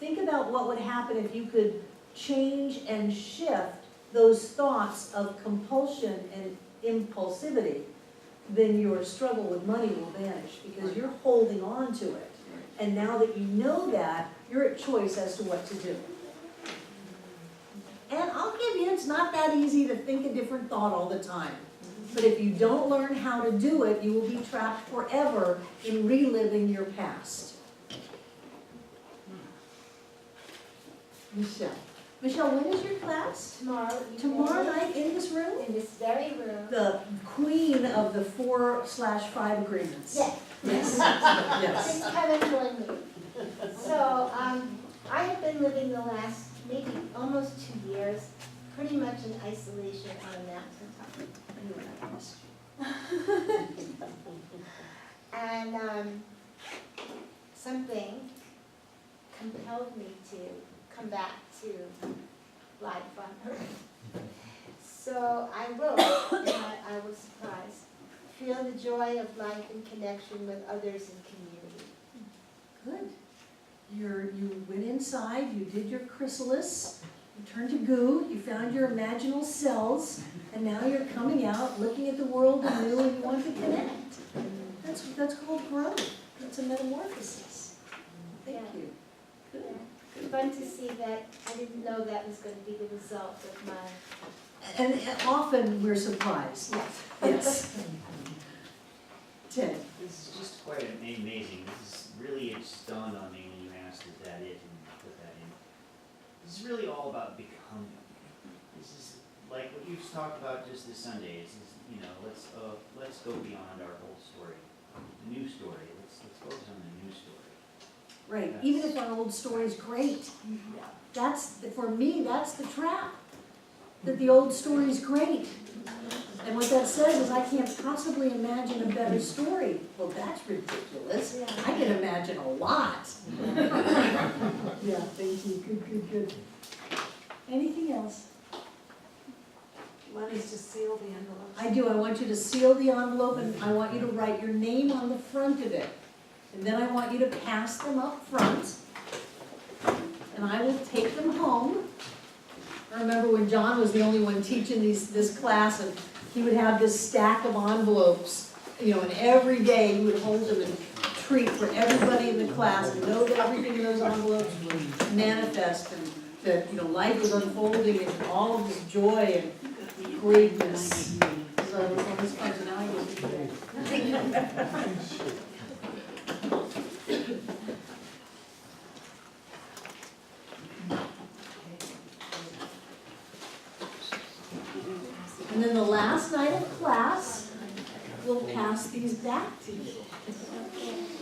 A: think about what would happen if you could change and shift those thoughts of compulsion and impulsivity. Then your struggle with money will vanish because you're holding on to it. And now that you know that, you're at choice as to what to do. And I'll give you, it's not that easy to think a different thought all the time. But if you don't learn how to do it, you will be trapped forever in reliving your past. Michelle. Michelle, when is your class?
D: Tomorrow.
A: Tomorrow night in this room?
D: In this very room.
A: The queen of the 4/5 agreements.
D: Yes.
A: Yes. Yes.
D: Just come and join me. So, I have been living the last maybe almost 2 years, pretty much in isolation on a mountaintop.
A: You and I missed you.
D: And something compelled me to come back to life on Earth. So I wrote, and I was surprised. Feel the joy of life in connection with others in community.
A: Good. You went inside, you did your chrysalis, you turned to goo, you found your imaginal cells, and now you're coming out, looking at the world anew, and you want to connect. That's called growth. That's a metamorphosis. Thank you. Good.
D: Fun to see that. I didn't know that was going to be the result of my.
A: And often we're surprised. Yes. Ted.
J: This is just quite amazing. This is really, it's dawned on me when you asked, is that it, and put that in. This is really all about becoming. This is like what you've talked about just this Sunday. Is you know, let's go beyond our old story, the new story. Let's focus on the new story.
A: Right. Even if our old story is great, for me, that's the trap. That the old story is great. And what that says is I can't possibly imagine a better story. Well, that's ridiculous. I can imagine a lot. Yeah, thank you. Good, good, good. Anything else?
I: One is to seal the envelope.
A: I do. I want you to seal the envelope and I want you to write your name on the front of it. And then I want you to pass them up front. And I will take them home. I remember when John was the only one teaching this class, and he would have this stack of envelopes, you know, and every day he would hold them and treat for everybody in the class and know that everything in those envelopes would manifest and that, you know, life was unfolding in all of this joy and greatness. So I was on this personality. And then the last night of class, we'll pass these back to you.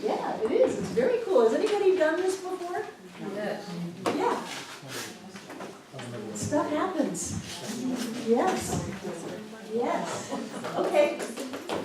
A: Yeah, it is, it's very cool. Has anybody done this before?
B: Yes.
A: Yeah. Stuff happens. Yes. Yes. Okay,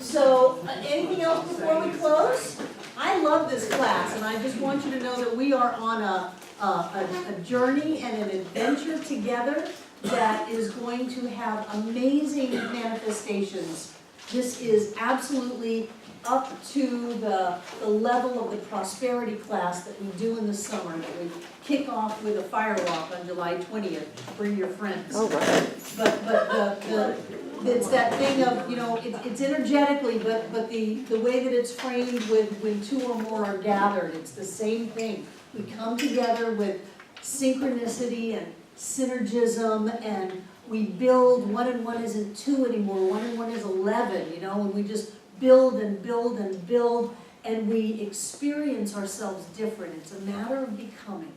A: so anything else before we close? I love this class, and I just want you to know that we are on a journey and an adventure together that is going to have amazing manifestations. This is absolutely up to the level of the prosperity class that we do in the summer, that we kick off with a fire walk on July 20th. Bring your friends. Oh, right. But it's that thing of, you know, it's energetically, but the way that it's framed with when two or more are gathered, it's the same thing. We come together with synchronicity and synergism, and we build. 1 and 1 isn't 2 anymore, 1 and 1 is 11, you know, and we just build and build and build, and we experience ourselves different. It's a matter of becoming.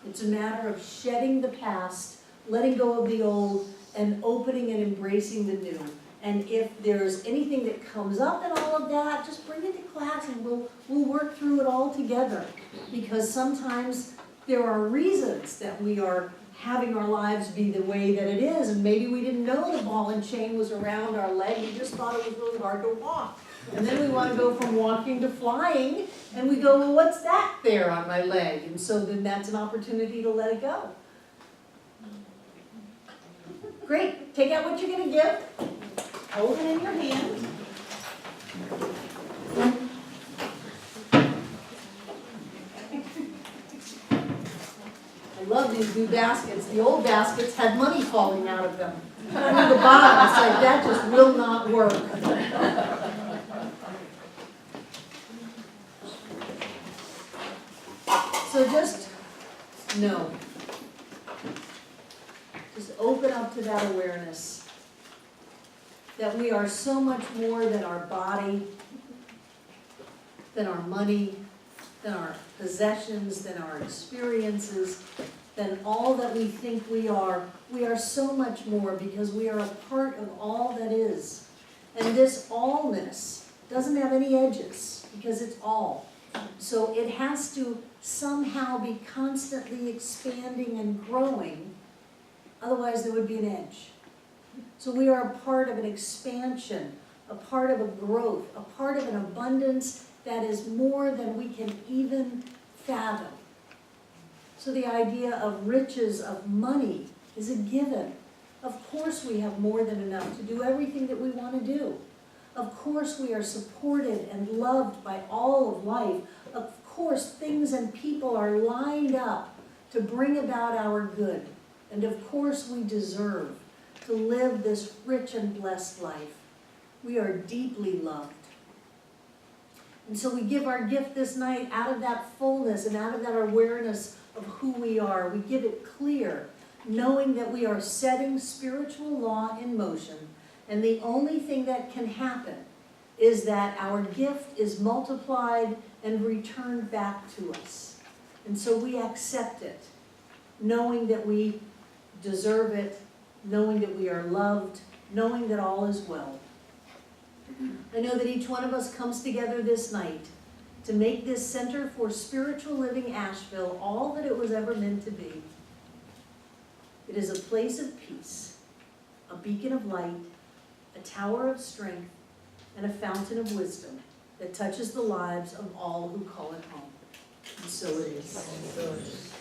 A: It's a matter of shedding the past, letting go of the old, and opening and embracing the new. And if there's anything that comes up in all of that, just bring it to class and we'll work through it all together. Because sometimes there are reasons that we are having our lives be the way that it is, and maybe we didn't know the ball and chain was around our leg, we just thought it was really hard to walk. And then we want to go from walking to flying, and we go, well, what's that there on my leg? And so then that's an opportunity to let it go. Great, take out what you're going to give, hold it in your hand. I love these new baskets. The old baskets had money falling out of them. Under the bottom, it's like, that just will not work. So just know. Just open up to that awareness that we are so much more than our body, than our money, than our possessions, than our experiences, than all that we think we are. We are so much more because we are a part of all that is. And this allness doesn't have any edges because it's all. So it has to somehow be constantly expanding and growing, otherwise there would be an edge. So we are a part of an expansion, a part of a growth, a part of an abundance that is more than we can even fathom. So the idea of riches, of money, is a given. Of course we have more than enough to do everything that we want to do. Of course we are supported and loved by all of life. Of course things and people are lined up to bring about our good. And of course we deserve to live this rich and blessed life. We are deeply loved. And so we give our gift this night out of that fullness and out of that awareness of who we are. We give it clear, knowing that we are setting spiritual law in motion, and the only thing that can happen is that our gift is multiplied and returned back to us. And so we accept it, knowing that we deserve it, knowing that we are loved, knowing that all is well. I know that each one of us comes together this night to make this Center for Spiritual Living Asheville all that it was ever meant to be. It is a place of peace, a beacon of light, a tower of strength, and a fountain of wisdom that touches the lives of all who call it home. And so it is. So it is.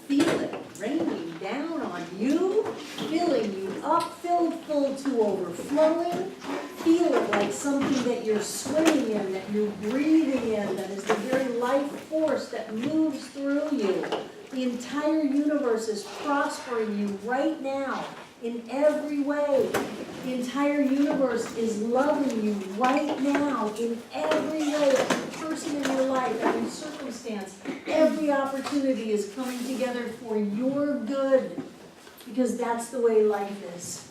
A: Feel it raining down on you, filling you up, filled full to overflowing. Feel it like something that you're swimming in, that you're breathing in, that is the very life force that moves through you. The entire universe is prospering you right now in every way. The entire universe is loving you right now in every way. Every person in your life, every circumstance, every opportunity is coming together for your good. Because that's the way life is.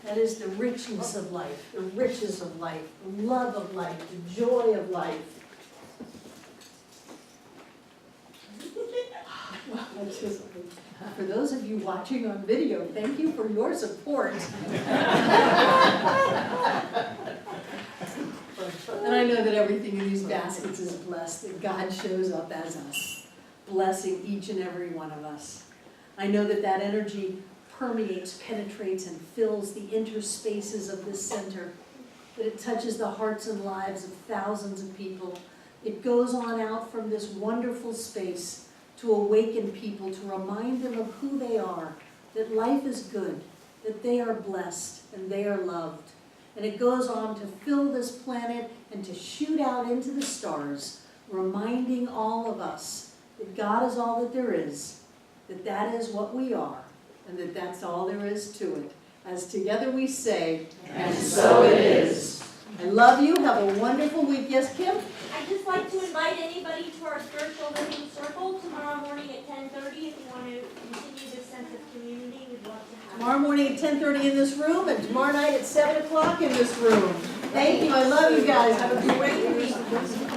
A: That is the richness of life, the riches of life, the love of life, the joy of life. Well, that's just, for those of you watching on video, thank you for your support. And I know that everything in these baskets is blessed, that God shows up as us, blessing each and every one of us. I know that that energy permeates, penetrates, and fills the interspaces of this center, that it touches the hearts and lives of thousands of people. It goes on out from this wonderful space to awaken people, to remind them of who they are, that life is good, that they are blessed, and they are loved. And it goes on to fill this planet and to shoot out into the stars, reminding all of us that God is all that there is, that that is what we are, and that that's all there is to it. As together we say, and so it is. I love you. Have a wonderful week. Yes, Kim?
D: I'd just like to invite anybody to our spiritual living circle tomorrow morning at 10:30. If you want to continue this sense of community, we'd love to have you.
A: Tomorrow morning at 10:30 in this room, and tomorrow night at 7 o'clock in this room. Thank you. I love you guys. Have a great week.